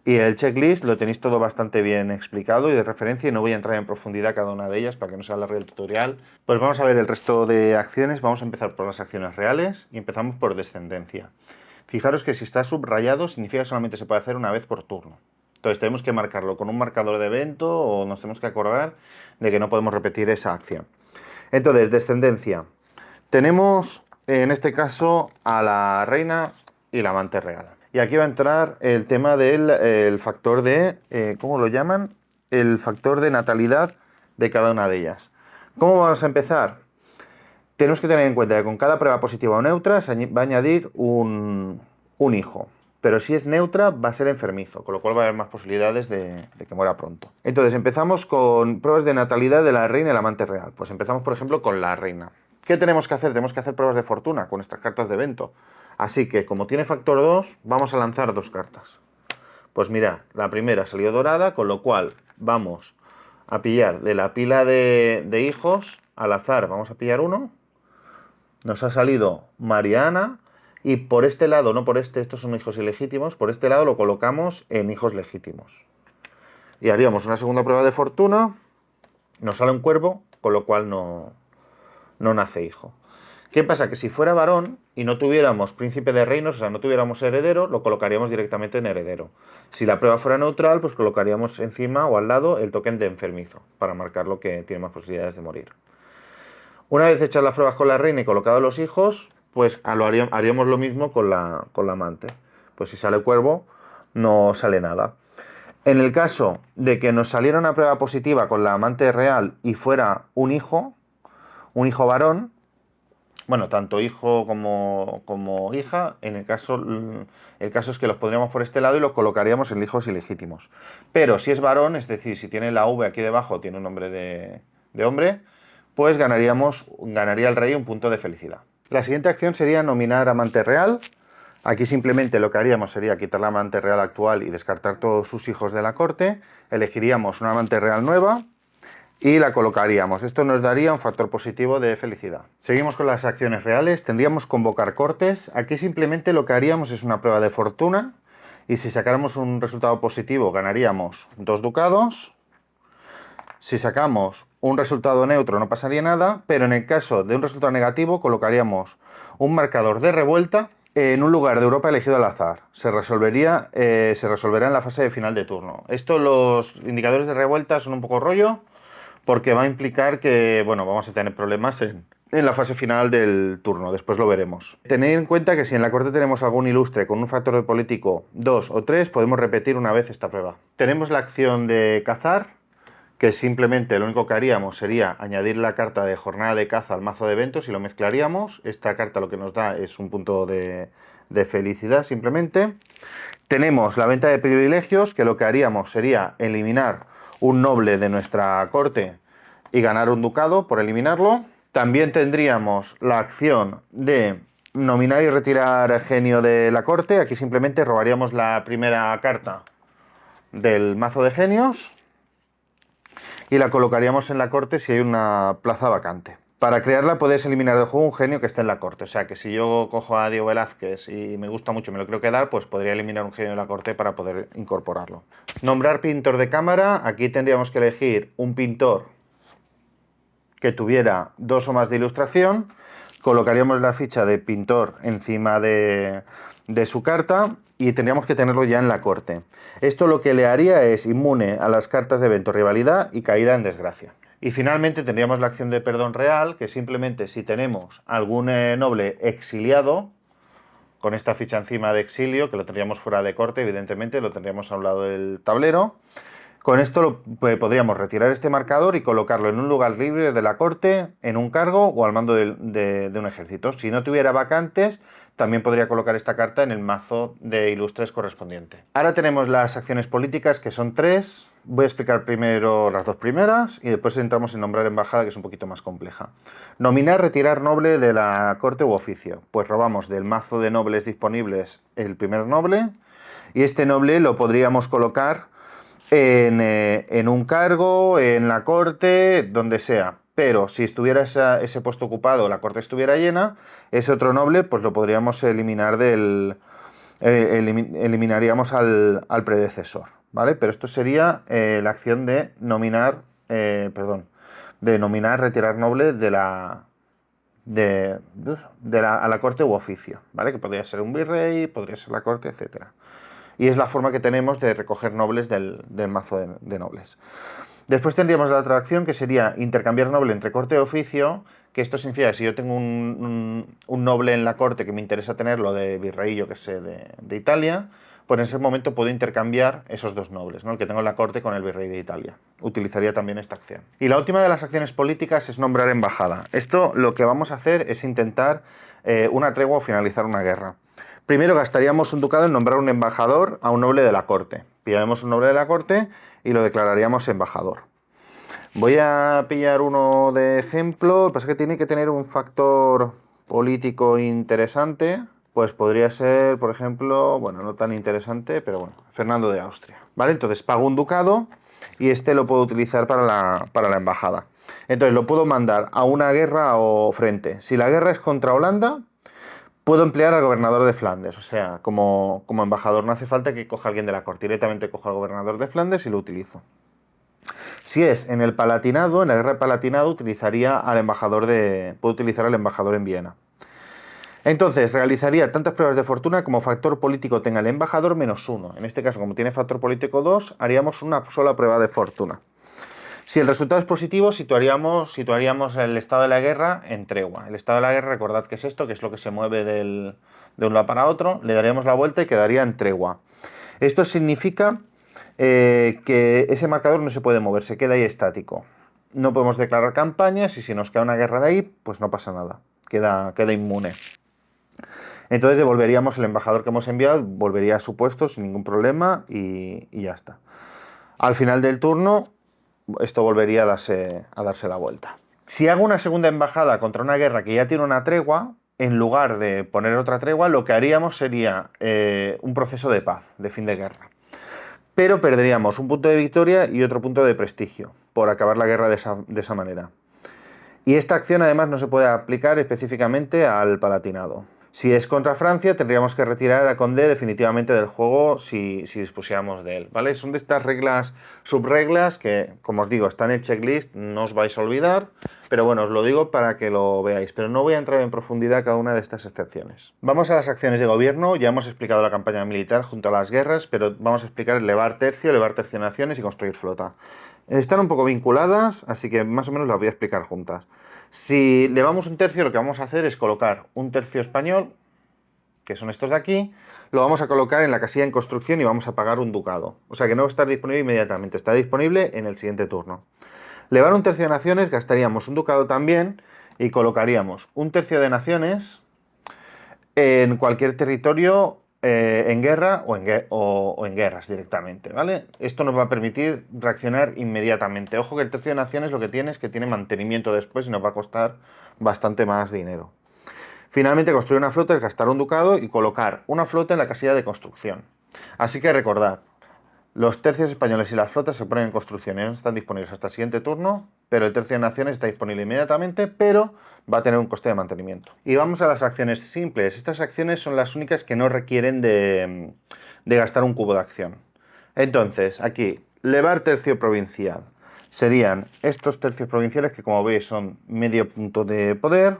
y el checklist lo tenéis todo bastante bien explicado y de referencia, y no voy a entrar en profundidad cada una de ellas para que no se alargue el tutorial. Pues vamos a ver el resto de acciones. Vamos a empezar por las acciones reales y empezamos por descendencia. Fijaros que si está subrayado significa que solamente se puede hacer una vez por turno. Entonces tenemos que marcarlo con un marcador de evento o nos tenemos que acordar de que no podemos repetir esa acción. Entonces, descendencia. Tenemos en este caso a la reina y la amante real. Y aquí va a entrar el tema del factor de, ¿cómo lo llaman? El factor de natalidad de cada una de ellas. ¿Cómo vamos a empezar? Tenemos que tener en cuenta que con cada prueba positiva o neutra se va a añadir un hijo. Pero si es neutra va a ser enfermizo, con lo cual va a haber más posibilidades de que muera pronto. Entonces empezamos con pruebas de natalidad de la reina y el amante real. Pues empezamos, por ejemplo, con la reina. ¿Qué tenemos que hacer? Tenemos que hacer pruebas de fortuna con nuestras cartas de evento. Así que, como tiene factor 2, vamos a lanzar 2 cartas. Pues mira, la primera salió dorada, con lo cual vamos a pillar de la pila de hijos, al azar vamos a pillar uno. Nos ha salido Mariana, y por este lado, no por este, estos son hijos ilegítimos, por este lado lo colocamos en hijos legítimos. Y haríamos una segunda prueba de fortuna, nos sale un cuervo, con lo cual no nace hijo. ¿Qué pasa? Que si fuera varón y no tuviéramos príncipe de reinos, o sea, no tuviéramos heredero, lo colocaríamos directamente en heredero. Si la prueba fuera neutral, pues colocaríamos encima o al lado el token de enfermizo, para marcar lo que tiene más posibilidades de morir. Una vez hechas las pruebas con la reina y colocados los hijos, pues haríamos lo mismo con la amante. Pues si sale cuervo, no sale nada. En el caso de que nos saliera una prueba positiva con la amante real y fuera un hijo varón, bueno, tanto hijo como hija, el caso es que los pondríamos por este lado y los colocaríamos en hijos ilegítimos. Pero si es varón, es decir, si tiene la V aquí debajo, tiene un nombre de hombre, pues ganaría el rey un punto de felicidad. La siguiente acción sería nominar amante real. Aquí simplemente lo que haríamos sería quitar la amante real actual y descartar todos sus hijos de la corte. Elegiríamos una amante real nueva y la colocaríamos. Esto nos daría un factor positivo de felicidad. Seguimos con las acciones reales. Tendríamos convocar cortes. Aquí simplemente lo que haríamos es una prueba de fortuna y si sacáramos un resultado positivo ganaríamos 2 ducados. Si sacamos un resultado neutro no pasaría nada, pero en el caso de un resultado negativo colocaríamos un marcador de revuelta en un lugar de Europa elegido al azar. Se resolverá en la fase de final de turno. Esto, los indicadores de revuelta son un poco rollo, porque va a implicar que, bueno, vamos a tener problemas en la fase final del turno, después lo veremos. Tened en cuenta que si en la corte tenemos algún ilustre con un factor de político 2 o 3, podemos repetir una vez esta prueba. Tenemos la acción de cazar, que simplemente lo único que haríamos sería añadir la carta de jornada de caza al mazo de eventos y lo mezclaríamos. Esta carta lo que nos da es un punto de felicidad simplemente. Tenemos la venta de privilegios, que lo que haríamos sería eliminar un noble de nuestra corte y ganar un ducado por eliminarlo. También tendríamos la acción de nominar y retirar genio de la corte. Aquí simplemente robaríamos la primera carta del mazo de genios y la colocaríamos en la corte si hay una plaza vacante. Para crearla puedes eliminar del juego un genio que esté en la corte. O sea que si yo cojo a Diego Velázquez y me gusta mucho y me lo quiero quedar, pues podría eliminar un genio de la corte para poder incorporarlo. Nombrar pintor de cámara. Aquí tendríamos que elegir un pintor que tuviera 2 o más de ilustración. Colocaríamos la ficha de pintor encima de su carta y tendríamos que tenerlo ya en la corte. Esto lo que le haría es inmune a las cartas de evento, rivalidad y caída en desgracia. Y finalmente tendríamos la acción de perdón real, que simplemente si tenemos algún noble exiliado, con esta ficha encima de exilio, que lo tendríamos fuera de corte, evidentemente, lo tendríamos a un lado del tablero, Con esto podríamos retirar este marcador y colocarlo en un lugar libre de la corte, en un cargo o al mando de un ejército. Si no tuviera vacantes, también podría colocar esta carta en el mazo de ilustres correspondiente. Ahora tenemos las acciones políticas, que son 3. Voy a explicar primero las 2 primeras y después entramos en nombrar embajada, que es un poquito más compleja. Nominar, retirar noble de la corte u oficio. Pues robamos del mazo de nobles disponibles el primer noble y este noble lo podríamos colocar en un cargo, en la corte, donde sea. Pero si estuviera ese puesto ocupado, la corte estuviera llena, ese otro noble pues lo podríamos eliminar eliminaríamos al predecesor, ¿vale? Pero esto sería la acción de nominar, retirar noble a la corte u oficio, ¿vale? Que podría ser un virrey, podría ser la corte, etcétera. Y es la forma que tenemos de recoger nobles del mazo de nobles. Después tendríamos la otra acción, que sería intercambiar noble entre corte y oficio, que esto significa que si yo tengo un noble en la corte que me interesa tenerlo de virrey, yo que sé, de Italia, pues en ese momento puedo intercambiar esos 2 nobles, ¿no? El que tengo en la corte con el virrey de Italia. Utilizaría también esta acción. Y la última de las acciones políticas es nombrar embajada. Esto lo que vamos a hacer es intentar una tregua o finalizar una guerra. Primero gastaríamos un ducado en nombrar un embajador a un noble de la corte. Pillaremos un noble de la corte y lo declararíamos embajador. Voy a pillar uno de ejemplo. Lo que pasa es que tiene que tener un factor político interesante. Pues podría ser, por ejemplo, bueno, no tan interesante, pero bueno, Fernando de Austria. ¿Vale? Entonces pago un ducado y este lo puedo utilizar para la embajada. Entonces lo puedo mandar a una guerra o frente. Si la guerra es contra Holanda, puedo emplear al gobernador de Flandes, o sea, como embajador. No hace falta que coja a alguien de la corte, directamente cojo al gobernador de Flandes y lo utilizo. Si es en el Palatinado, en la guerra de Palatinado, puedo utilizar al embajador en Viena. Entonces, realizaría tantas pruebas de fortuna como factor político tenga el embajador -1. En este caso, como tiene factor político 2, haríamos una sola prueba de fortuna. Si el resultado es positivo, situaríamos el estado de la guerra en tregua. El estado de la guerra, recordad que es esto, que es lo que se mueve de un lado para otro, le daríamos la vuelta y quedaría en tregua. Esto significa que ese marcador no se puede mover, se queda ahí estático. No podemos declarar campañas y si nos cae una guerra de ahí, pues no pasa nada, queda inmune. Entonces devolveríamos el embajador que hemos enviado, volvería a su puesto sin ningún problema y ya está. Al final del turno, esto volvería a darse la vuelta. Si hago una segunda embajada contra una guerra que ya tiene una tregua, en lugar de poner otra tregua, lo que haríamos sería un proceso de paz, de fin de guerra. Pero perderíamos un punto de victoria y otro punto de prestigio por acabar la guerra de esa manera. Y esta acción además no se puede aplicar específicamente al Palatinado. Si es contra Francia, tendríamos que retirar a Condé definitivamente del juego si dispusiéramos de él, ¿vale? Son de estas reglas, subreglas, que, como os digo, está en el checklist, no os vais a olvidar, pero bueno, os lo digo para que lo veáis, pero no voy a entrar en profundidad cada una de estas excepciones. Vamos a las acciones de gobierno. Ya hemos explicado la campaña militar junto a las guerras, pero vamos a explicar levar tercio naciones y construir flota. Están un poco vinculadas, así que más o menos las voy a explicar juntas. Si levamos un tercio, lo que vamos a hacer es colocar un tercio español, que son estos de aquí, lo vamos a colocar en la casilla en construcción y vamos a pagar un ducado. O sea que no va a estar disponible inmediatamente, está disponible en el siguiente turno. Levar un tercio de naciones, gastaríamos un ducado también y colocaríamos un tercio de naciones en cualquier territorio en guerra o en guerras directamente, ¿vale? Esto nos va a permitir reaccionar inmediatamente. Ojo que el tercio de naciones lo que tiene es que tiene mantenimiento después y nos va a costar bastante más dinero. Finalmente, construir una flota es gastar un ducado y colocar una flota en la casilla de construcción. Así que recordad, los tercios españoles y las flotas se ponen en construcción y no están disponibles hasta el siguiente turno, pero el tercio de naciones está disponible inmediatamente, pero va a tener un coste de mantenimiento. Y vamos a las acciones simples. Estas acciones son las únicas que no requieren de gastar un cubo de acción. Entonces, aquí, levar tercio provincial. Serían estos tercios provinciales que, como veis, son medio punto de poder.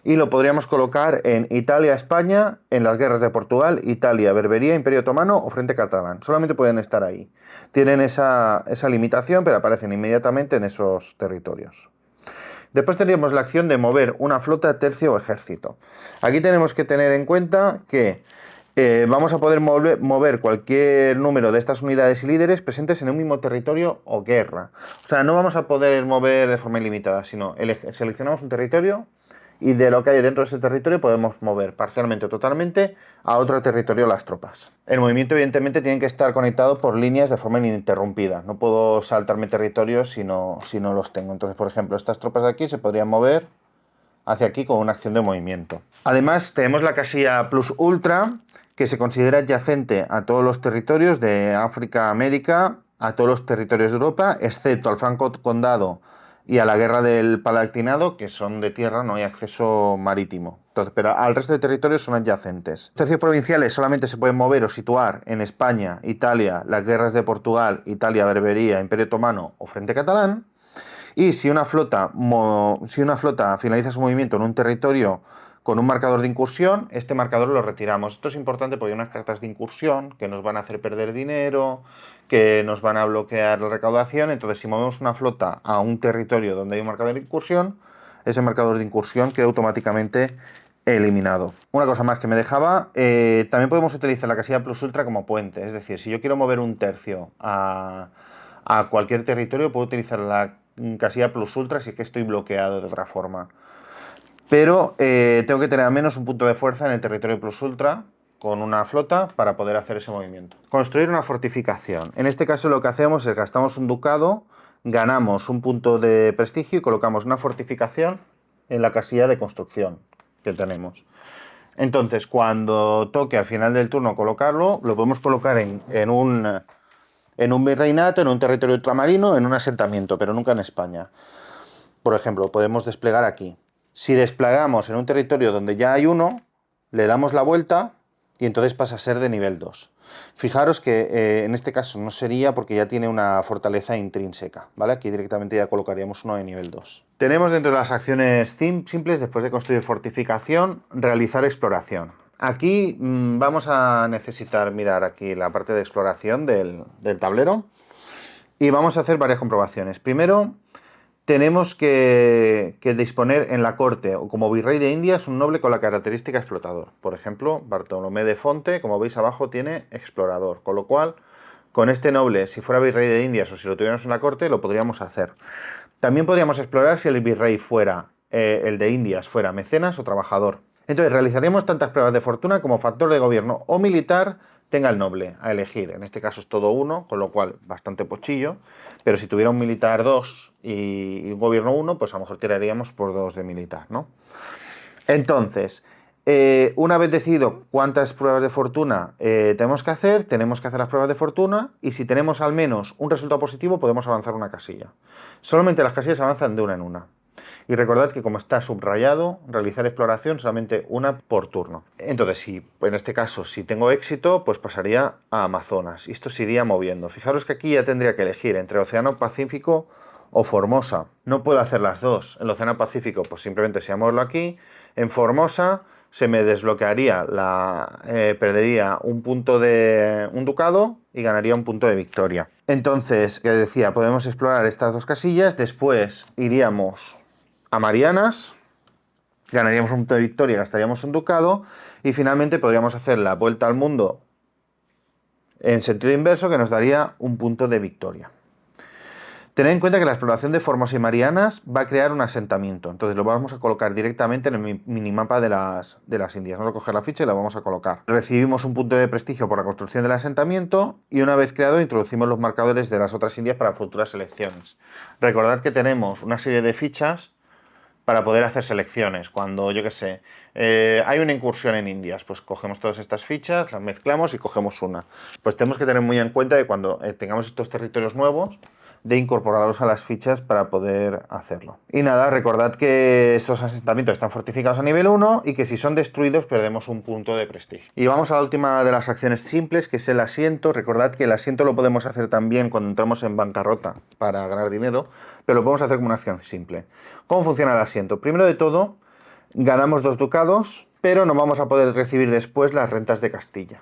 Y lo podríamos colocar en Italia, España, en las guerras de Portugal, Italia, Berbería, Imperio Otomano o Frente Catalán. Solamente pueden estar ahí. Tienen esa limitación, pero aparecen inmediatamente en esos territorios. Después tendríamos la acción de mover una flota, tercio o ejército. Aquí tenemos que tener en cuenta que Vamos a poder mover cualquier número de estas unidades y líderes presentes en un mismo territorio o guerra. O sea, no vamos a poder mover de forma ilimitada, sino seleccionamos un territorio y de lo que hay dentro de ese territorio podemos mover parcialmente o totalmente a otro territorio las tropas. El movimiento evidentemente tiene que estar conectado por líneas de forma ininterrumpida. No puedo saltarme territorios si no los tengo. Entonces, por ejemplo, estas tropas de aquí se podrían mover hacia aquí con una acción de movimiento. Además, tenemos la casilla plus ultra, que se considera adyacente a todos los territorios de África, América, a todos los territorios de Europa, excepto al Franco Condado y a la Guerra del Palatinado, que son de tierra, no hay acceso marítimo. Entonces, pero al resto de territorios son adyacentes. Los tercios provinciales solamente se pueden mover o situar en España, Italia, las guerras de Portugal, Italia, Berbería, Imperio Otomano o Frente Catalán. Y si una flota finaliza su movimiento en un territorio con un marcador de incursión, este marcador lo retiramos. Esto es importante porque hay unas cartas de incursión que nos van a hacer perder dinero, que nos van a bloquear la recaudación. Entonces, si movemos una flota a un territorio donde hay un marcador de incursión, ese marcador de incursión queda automáticamente eliminado. Una cosa más que me dejaba, también podemos utilizar la casilla plus ultra como puente. Es decir, si yo quiero mover un tercio a cualquier territorio, puedo utilizar la casilla plus ultra si es que estoy bloqueado de otra forma. Pero tengo que tener al menos un punto de fuerza en el territorio plus ultra con una flota para poder hacer ese movimiento. Construir una fortificación. En este caso lo que hacemos es gastamos un ducado, ganamos un punto de prestigio y colocamos una fortificación en la casilla de construcción que tenemos. Entonces, cuando toque al final del turno colocarlo, lo podemos colocar en un virreinato, en un territorio ultramarino, en un asentamiento, pero nunca en España. Por ejemplo, podemos desplegar aquí. Si desplegamos en un territorio donde ya hay uno, le damos la vuelta y entonces pasa a ser de nivel 2. Fijaros que en este caso no sería porque ya tiene una fortaleza intrínseca, ¿vale? Aquí directamente ya colocaríamos uno de nivel 2. Tenemos dentro de las acciones simples, después de construir fortificación, realizar exploración. Aquí vamos a necesitar mirar aquí la parte de exploración del tablero y vamos a hacer varias comprobaciones. Primero, tenemos que disponer en la corte o como virrey de Indias un noble con la característica explotador. Por ejemplo, Bartolomé de Fonte, como veis abajo, tiene explorador, con lo cual con este noble, si fuera virrey de Indias o si lo tuviéramos en la corte, lo podríamos hacer. También podríamos explorar si el virrey fuera, el de Indias, fuera mecenas o trabajador. Entonces realizaremos tantas pruebas de fortuna como factor de gobierno o militar tenga el noble a elegir. En este caso es todo 1, con lo cual bastante pochillo, pero si tuviera un militar 2 y un gobierno 1, pues a lo mejor tiraríamos por 2 de militar, ¿no? Entonces, una vez decidido cuántas pruebas de fortuna tenemos que hacer las pruebas de fortuna y si tenemos al menos un resultado positivo podemos avanzar una casilla. Solamente las casillas avanzan de una en una. Y recordad que como está subrayado, realizar exploración solamente una por turno. Entonces, si en este caso, si tengo éxito, pues pasaría a Amazonas. Y esto se iría moviendo. Fijaros que aquí ya tendría que elegir entre Océano Pacífico o Formosa. No puedo hacer las dos. En el Océano Pacífico, pues simplemente si moverlo aquí. En Formosa se me desbloquearía, perdería un punto de un ducado y ganaría un punto de victoria. Entonces, que decía, podemos explorar estas dos casillas. Después iríamos a Marianas, ganaríamos un punto de victoria, gastaríamos un ducado y finalmente podríamos hacer la vuelta al mundo en sentido inverso que nos daría un punto de victoria. Tened en cuenta que la exploración de Formosa y Marianas va a crear un asentamiento, entonces lo vamos a colocar directamente en el minimapa de las Indias. Vamos a coger la ficha y la vamos a colocar. Recibimos un punto de prestigio por la construcción del asentamiento y una vez creado introducimos los marcadores de las otras Indias para futuras selecciones. Recordad que tenemos una serie de fichas para poder hacer selecciones. Cuando, yo qué sé, hay una incursión en Indias, pues cogemos todas estas fichas, las mezclamos y cogemos una. Pues tenemos que tener muy en cuenta que cuando tengamos estos territorios nuevos, de incorporarlos a las fichas para poder hacerlo. Y nada, recordad que estos asentamientos están fortificados a nivel 1 y que si son destruidos perdemos un punto de prestigio. Y vamos a la última de las acciones simples, que es el asiento. Recordad que el asiento lo podemos hacer también cuando entramos en bancarrota para ganar dinero, pero lo podemos hacer como una acción simple. ¿Cómo funciona el asiento? Primero de todo, ganamos 2 ducados, pero no vamos a poder recibir después las rentas de Castilla.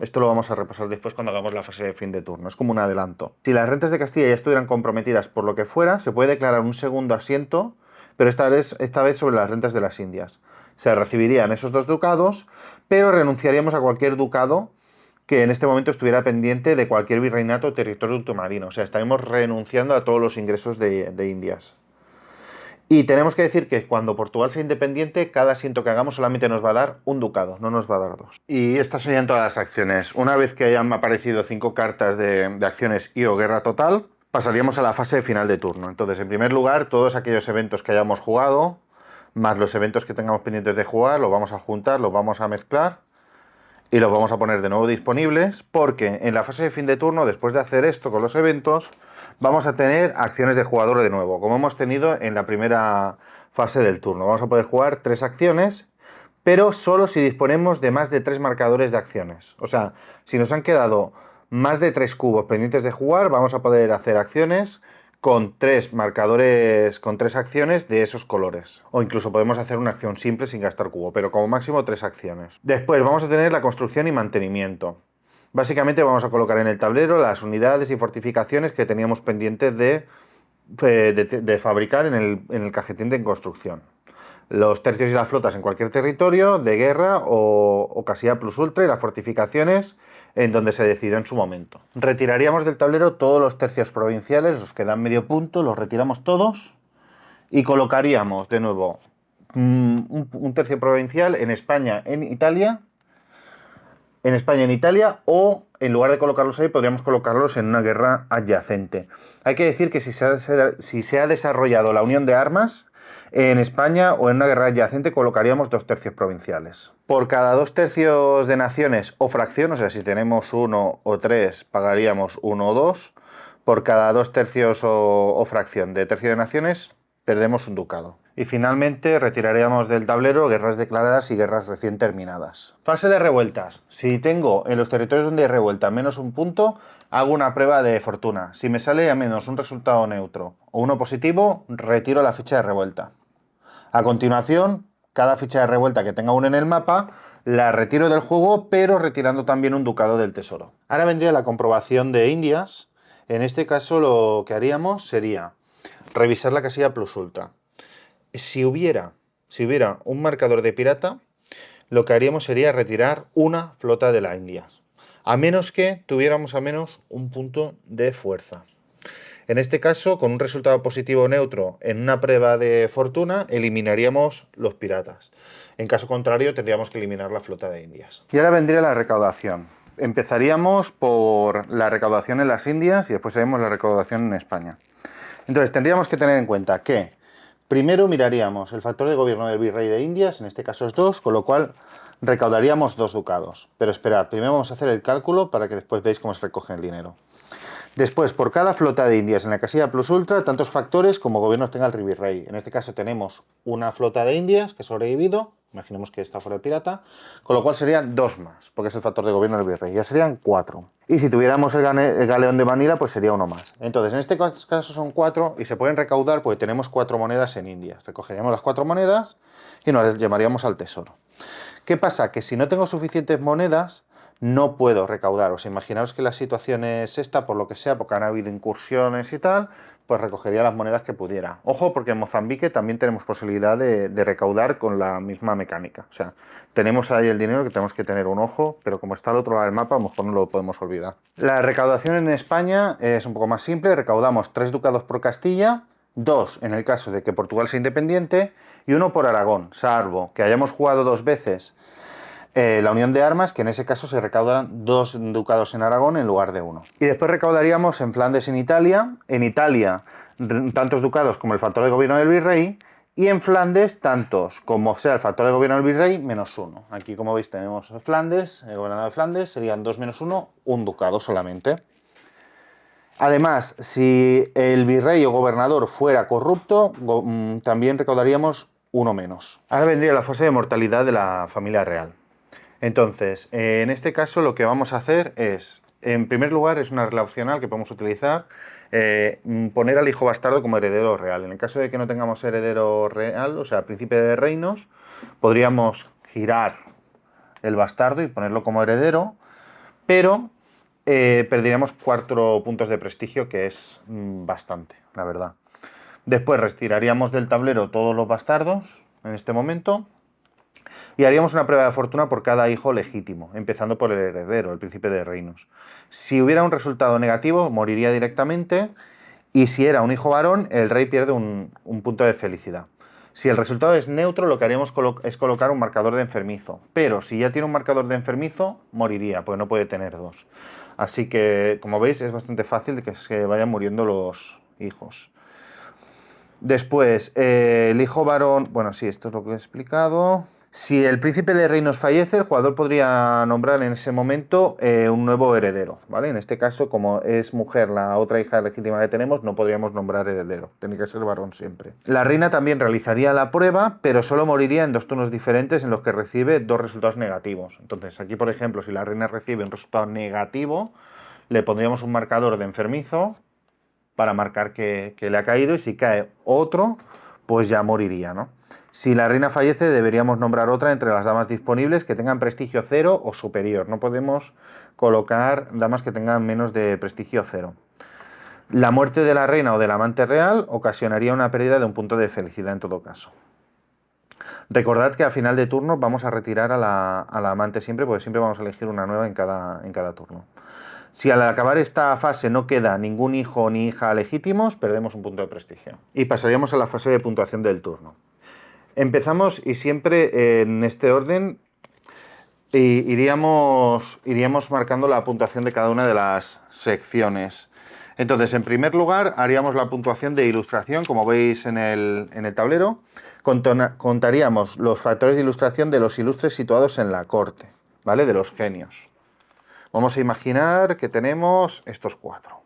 Esto lo vamos a repasar después cuando hagamos la fase de fin de turno, es como un adelanto. Si las rentas de Castilla ya estuvieran comprometidas por lo que fuera, se puede declarar un segundo asiento, pero esta vez sobre las rentas de las Indias. Se recibirían esos 2 ducados, pero renunciaríamos a cualquier ducado que en este momento estuviera pendiente de cualquier virreinato o territorio ultramarino. O sea, estaríamos renunciando a todos los ingresos de Indias. Y tenemos que decir que cuando Portugal sea independiente, cada asiento que hagamos solamente nos va a dar un ducado, no nos va a dar 2. Y estas serían todas las acciones. Una vez que hayan aparecido 5 cartas de acciones y o guerra total, pasaríamos a la fase final de turno. Entonces, en primer lugar, todos aquellos eventos que hayamos jugado, más los eventos que tengamos pendientes de jugar, los vamos a juntar, los vamos a mezclar y los vamos a poner de nuevo disponibles, porque en la fase de fin de turno, después de hacer esto con los eventos, vamos a tener acciones de jugador de nuevo, como hemos tenido en la primera fase del turno. Vamos a poder jugar 3 acciones, pero solo si disponemos de más de 3 marcadores de acciones. O sea, si nos han quedado más de 3 cubos pendientes de jugar, vamos a poder hacer acciones con 3 marcadores, con 3 acciones de esos colores. O incluso podemos hacer una acción simple sin gastar cubo, pero como máximo 3 acciones. Después vamos a tener la construcción y mantenimiento. Básicamente vamos a colocar en el tablero las unidades y fortificaciones que teníamos pendientes de fabricar en el cajetín de construcción. Los tercios y las flotas en cualquier territorio de guerra o casilla plus ultra, y las fortificaciones en donde se decidió en su momento. Retiraríamos del tablero todos los tercios provinciales, los que dan medio punto, los retiramos todos y colocaríamos de nuevo un tercio provincial en España, en Italia, o en lugar de colocarlos ahí podríamos colocarlos en una guerra adyacente. Hay que decir que si se ha desarrollado la unión de armas, en España o en una guerra adyacente colocaríamos 2 tercios provinciales. Por cada 2 tercios de naciones o fracción, o sea, si tenemos 1 o 3, pagaríamos 1 o 2. Por cada 2 tercios o fracción de tercio de naciones, perdemos un ducado. Y finalmente retiraríamos del tablero guerras declaradas y guerras recién terminadas. Fase de revueltas. Si tengo en los territorios donde hay revuelta menos un punto, hago una prueba de fortuna. Si me sale a menos un resultado neutro o uno positivo, retiro la ficha de revuelta. A continuación, cada ficha de revuelta que tenga uno en el mapa, la retiro del juego, pero retirando también un ducado del tesoro. Ahora vendría la comprobación de Indias. En este caso lo que haríamos sería revisar la casilla plus ultra. Si hubiera un marcador de pirata, lo que haríamos sería retirar una flota de la India, a menos que tuviéramos a menos un punto de fuerza. En este caso, con un resultado positivo o neutro en una prueba de fortuna, eliminaríamos los piratas. En caso contrario, tendríamos que eliminar la flota de Indias. Y ahora vendría la recaudación. Empezaríamos por la recaudación en las Indias y después haremos la recaudación en España. Entonces, tendríamos que tener en cuenta que primero miraríamos el factor de gobierno del virrey de Indias, en este caso es 2, con lo cual recaudaríamos 2 ducados. Pero esperad, primero vamos a hacer el cálculo para que después veáis cómo se recoge el dinero. Después, por cada flota de Indias en la casilla plus ultra, tantos factores como gobiernos tenga el virrey. En este caso tenemos una flota de Indias que ha sobrevivido, imaginemos que está fuera de pirata, con lo cual serían 2 más, porque es el factor de gobierno del virrey, ya serían 4. Y si tuviéramos el galeón de Manila, pues sería 1 más. Entonces, en este caso son 4 y se pueden recaudar porque tenemos 4 monedas en Indias. Recogeríamos las 4 monedas y nos las llevaríamos al tesoro. ¿Qué pasa? Que si no tengo suficientes monedas, no puedo recaudar. O sea, imaginaos que la situación es esta, por lo que sea, porque han habido incursiones y tal, pues recogería las monedas que pudiera. Ojo, porque en Mozambique también tenemos posibilidad de recaudar con la misma mecánica. O sea, tenemos ahí el dinero que tenemos que tener un ojo, pero como está al otro lado del mapa, a lo mejor no lo podemos olvidar. La recaudación en España es un poco más simple. Recaudamos 3 ducados por Castilla, 2 en el caso de que Portugal sea independiente y 1 por Aragón, salvo que hayamos jugado 2 veces la unión de armas, que en ese caso se recaudarán 2 ducados en Aragón en lugar de 1. Y después recaudaríamos en Flandes en Italia, tantos ducados como el factor de gobierno del virrey, y en Flandes tantos como sea el factor de gobierno del virrey menos 1. Aquí, como veis, tenemos Flandes, el gobernador de Flandes, serían 2 menos 1, un ducado solamente. Además, si el virrey o gobernador fuera corrupto, también recaudaríamos 1 menos. Ahora vendría la fase de mortalidad de la familia real. Entonces, en este caso lo que vamos a hacer es, en primer lugar, es una regla opcional que podemos utilizar, poner al hijo bastardo como heredero real. En el caso de que no tengamos heredero real, o sea, príncipe de reinos, podríamos girar el bastardo y ponerlo como heredero, pero perderíamos 4 puntos de prestigio, que es bastante, la verdad. Después retiraríamos del tablero todos los bastardos en este momento Y haríamos una prueba de fortuna por cada hijo legítimo, empezando por el heredero, el príncipe de reinos. Si hubiera un resultado negativo, moriría directamente, y si era un hijo varón, el rey pierde un punto de felicidad. Si el resultado es neutro, lo que haríamos es colocar un marcador de enfermizo. Pero si ya tiene un marcador de enfermizo, moriría, porque no puede tener dos. Así que, como veis, es bastante fácil de que se vayan muriendo los hijos. Después, el hijo varón... Bueno, sí, esto es lo que he explicado. Si el príncipe de reinos fallece, el jugador podría nombrar en ese momento un nuevo heredero, ¿vale? En este caso, como es mujer la otra hija legítima que tenemos, no podríamos nombrar heredero. Tiene que ser varón siempre. La reina también realizaría la prueba, pero solo moriría en 2 turnos diferentes en los que recibe 2 resultados negativos. Entonces, aquí, por ejemplo, si la reina recibe un resultado negativo, le pondríamos un marcador de enfermizo para marcar que le ha caído, y si cae otro, pues ya moriría, ¿no? Si la reina fallece, deberíamos nombrar otra entre las damas disponibles que tengan prestigio 0 o superior. No podemos colocar damas que tengan menos de prestigio 0. La muerte de la reina o del amante real ocasionaría una pérdida de un punto de felicidad en todo caso. Recordad que a final de turno vamos a retirar a la amante siempre, porque siempre vamos a elegir una nueva en cada turno. Si al acabar esta fase no queda ningún hijo ni hija legítimos, perdemos un punto de prestigio. Y pasaríamos a la fase de puntuación del turno. Empezamos, y siempre en este orden, iríamos marcando la puntuación de cada una de las secciones. Entonces, en primer lugar, haríamos la puntuación de ilustración, como veis en el tablero. Contaríamos los factores de ilustración de los ilustres situados en la corte, ¿vale? De los genios. Vamos a imaginar que tenemos estos 4,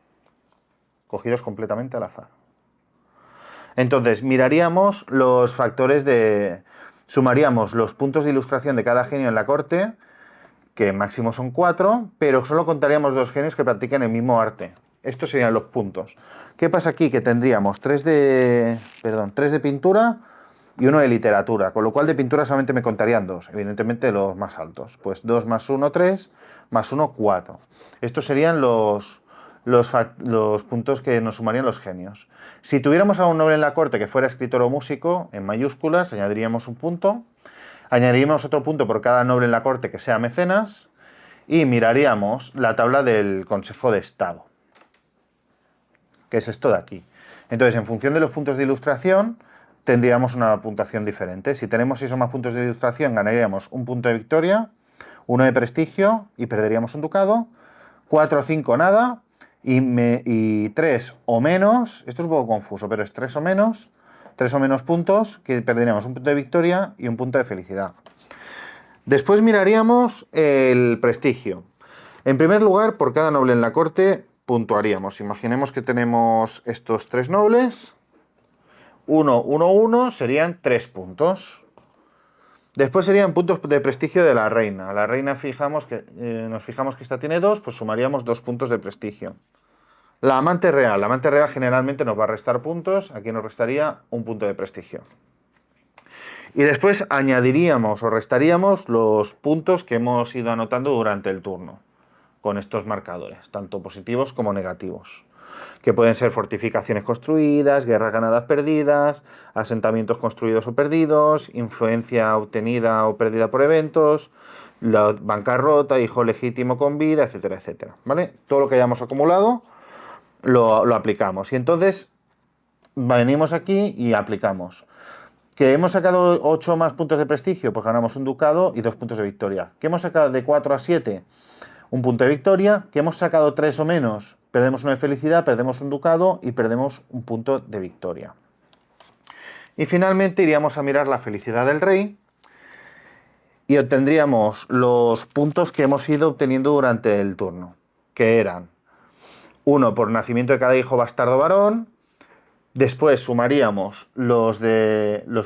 cogidos completamente al azar. Entonces, miraríamos los factores sumaríamos los puntos de ilustración de cada genio en la corte, que máximo son 4, pero solo contaríamos 2 genios que practiquen el mismo arte. Estos serían los puntos. ¿Qué pasa aquí? Que tendríamos 3 de pintura y 1 de literatura, con lo cual de pintura solamente me contarían 2, evidentemente los más altos. Pues 2 más 1, 3, más 1, 4. Estos serían los puntos que nos sumarían los genios. Si tuviéramos a un noble en la corte que fuera escritor o músico, en mayúsculas, añadiríamos un punto. Añadiríamos otro punto por cada noble en la corte que sea mecenas. Y miraríamos la tabla del Consejo de Estado, que es esto de aquí. Entonces, en función de los puntos de ilustración, tendríamos una puntuación diferente. Si tenemos 6 o más puntos de ilustración, ganaríamos un punto de victoria, 1 de prestigio y perderíamos un ducado. 4 o 5 nada. Y 3 o menos, esto es un poco confuso, pero es 3 o menos puntos, que perderíamos un punto de victoria y un punto de felicidad. Después miraríamos el prestigio. En primer lugar, por cada noble en la corte puntuaríamos. Imaginemos que tenemos estos 3 nobles. 1, 1, 1 serían 3 puntos. Después serían puntos de prestigio de la reina. La reina nos fijamos que esta tiene 2, pues sumaríamos 2 puntos de prestigio. La amante real generalmente nos va a restar puntos, aquí nos restaría un punto de prestigio. Y después añadiríamos o restaríamos los puntos que hemos ido anotando durante el turno, con estos marcadores, tanto positivos como negativos, que pueden ser fortificaciones construidas, guerras ganadas perdidas, asentamientos construidos o perdidos, influencia obtenida o perdida por eventos, la bancarrota, hijo legítimo con vida, etcétera, etcétera, ¿vale? Todo lo que hayamos acumulado lo aplicamos. Y entonces venimos aquí y aplicamos. ¿Que hemos sacado 8 más puntos de prestigio? Pues ganamos un ducado y 2 puntos de victoria. ¿Que hemos sacado de 4 a 7? Un punto de victoria. ¿Que hemos sacado 3 o menos? Perdemos 1 de felicidad, perdemos un ducado y perdemos un punto de victoria. Y finalmente iríamos a mirar la felicidad del rey y obtendríamos los puntos que hemos ido obteniendo durante el turno, que eran 1 por nacimiento de cada hijo bastardo varón. Después sumaríamos los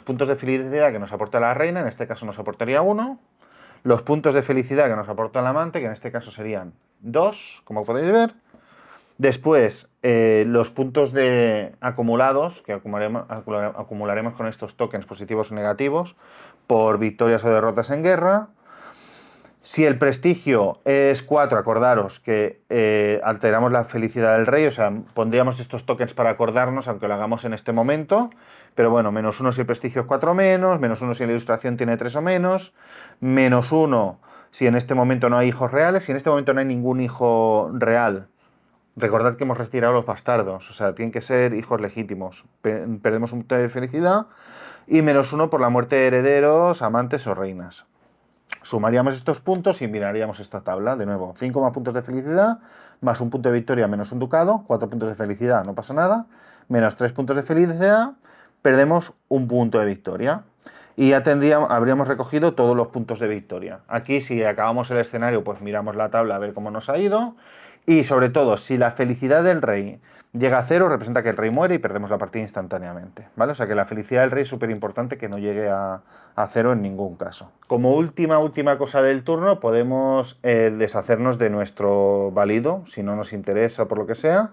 puntos de felicidad que nos aporta la reina, en este caso nos aportaría 1. Los puntos de felicidad que nos aporta el amante, que en este caso serían 2, como podéis ver. Después, los puntos acumulados, que acumularemos con estos tokens positivos o negativos, por victorias o derrotas en guerra. Si el prestigio es 4, acordaros que alteramos la felicidad del rey, o sea, pondríamos estos tokens para acordarnos, aunque lo hagamos en este momento, pero bueno, -1 si el prestigio es 4 o menos, -1 si la ilustración tiene 3 o menos, -1 si en este momento no hay hijos reales, si en este momento no hay ningún hijo real. Recordad que hemos retirado los bastardos, o sea, tienen que ser hijos legítimos. Perdemos un punto de felicidad y -1 por la muerte de herederos, amantes o reinas. Sumaríamos estos puntos y miraríamos esta tabla. De nuevo, 5 más puntos de felicidad, más un punto de victoria menos un ducado, 4 puntos de felicidad, no pasa nada, menos 3 puntos de felicidad, perdemos un punto de victoria. Y ya habríamos recogido todos los puntos de victoria. Aquí, si acabamos el escenario, pues miramos la tabla a ver cómo nos ha ido. Y sobre todo, si la felicidad del rey llega a 0, representa que el rey muere y perdemos la partida instantáneamente, ¿vale? O sea que la felicidad del rey es súper importante, que no llegue a 0 en ningún caso. Como última cosa del turno, podemos deshacernos de nuestro válido, si no nos interesa por lo que sea.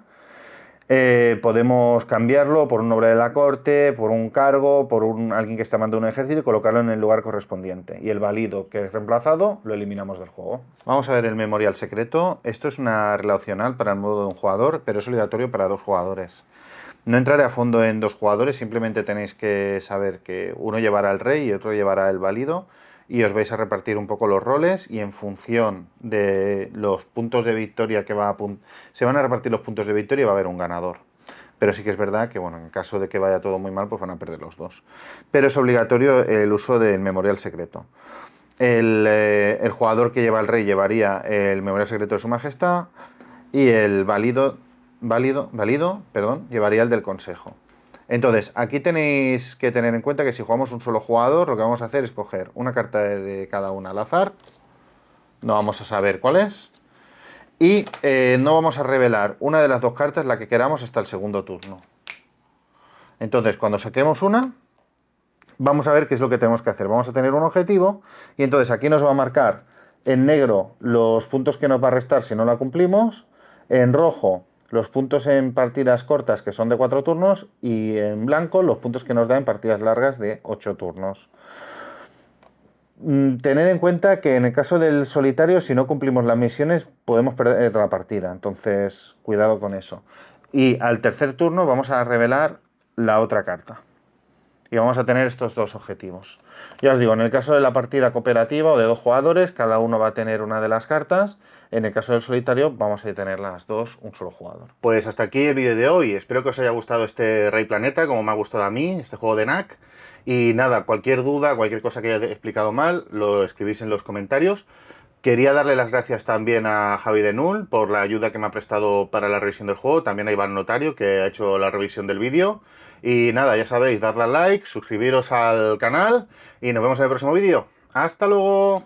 Podemos cambiarlo por un noble de la corte, por un cargo, por alguien que está mandando un ejército y colocarlo en el lugar correspondiente. Y el válido que es reemplazado lo eliminamos del juego. Vamos a ver el memorial secreto. Esto es una relacional para el modo de un jugador, pero es obligatorio para 2 jugadores. No entraré a fondo en 2 jugadores, simplemente tenéis que saber que uno llevará al rey y otro llevará el válido. Y os vais a repartir un poco los roles y en función de los puntos de victoria que se van a repartir los puntos de victoria y va a haber un ganador. Pero sí que es verdad que, bueno, en caso de que vaya todo muy mal, pues van a perder los 2. Pero es obligatorio el uso del memorial secreto. El jugador que lleva al rey llevaría el memorial secreto de su majestad y el válido, llevaría el del consejo. Entonces, aquí tenéis que tener en cuenta que si jugamos un solo jugador, lo que vamos a hacer es coger una carta de cada una al azar. No vamos a saber cuál es. Y no vamos a revelar una de las 2 cartas, la que queramos, hasta el segundo turno. Entonces, cuando saquemos una, vamos a ver qué es lo que tenemos que hacer. Vamos a tener un objetivo y entonces aquí nos va a marcar en negro los puntos que nos va a restar si no la cumplimos, en rojo los puntos en partidas cortas, que son de 4 turnos, y en blanco los puntos que nos da en partidas largas de 8 turnos. Tened en cuenta que en el caso del solitario, si no cumplimos las misiones, podemos perder la partida, entonces cuidado con eso. Y al tercer turno vamos a revelar la otra carta. Y vamos a tener estos 2 objetivos. Ya os digo, en el caso de la partida cooperativa o de 2 jugadores, cada uno va a tener una de las cartas. En el caso del solitario, vamos a tener las 2, un solo jugador. Pues hasta aquí el vídeo de hoy. Espero que os haya gustado este Rey Planeta, como me ha gustado a mí, este juego de NAC. Y nada, cualquier duda, cualquier cosa que haya explicado mal, lo escribís en los comentarios. Quería darle las gracias también a Javi de Null por la ayuda que me ha prestado para la revisión del juego. También a Iván Notario, que ha hecho la revisión del vídeo. Y nada, ya sabéis, darle al like, suscribiros al canal y nos vemos en el próximo vídeo. ¡Hasta luego!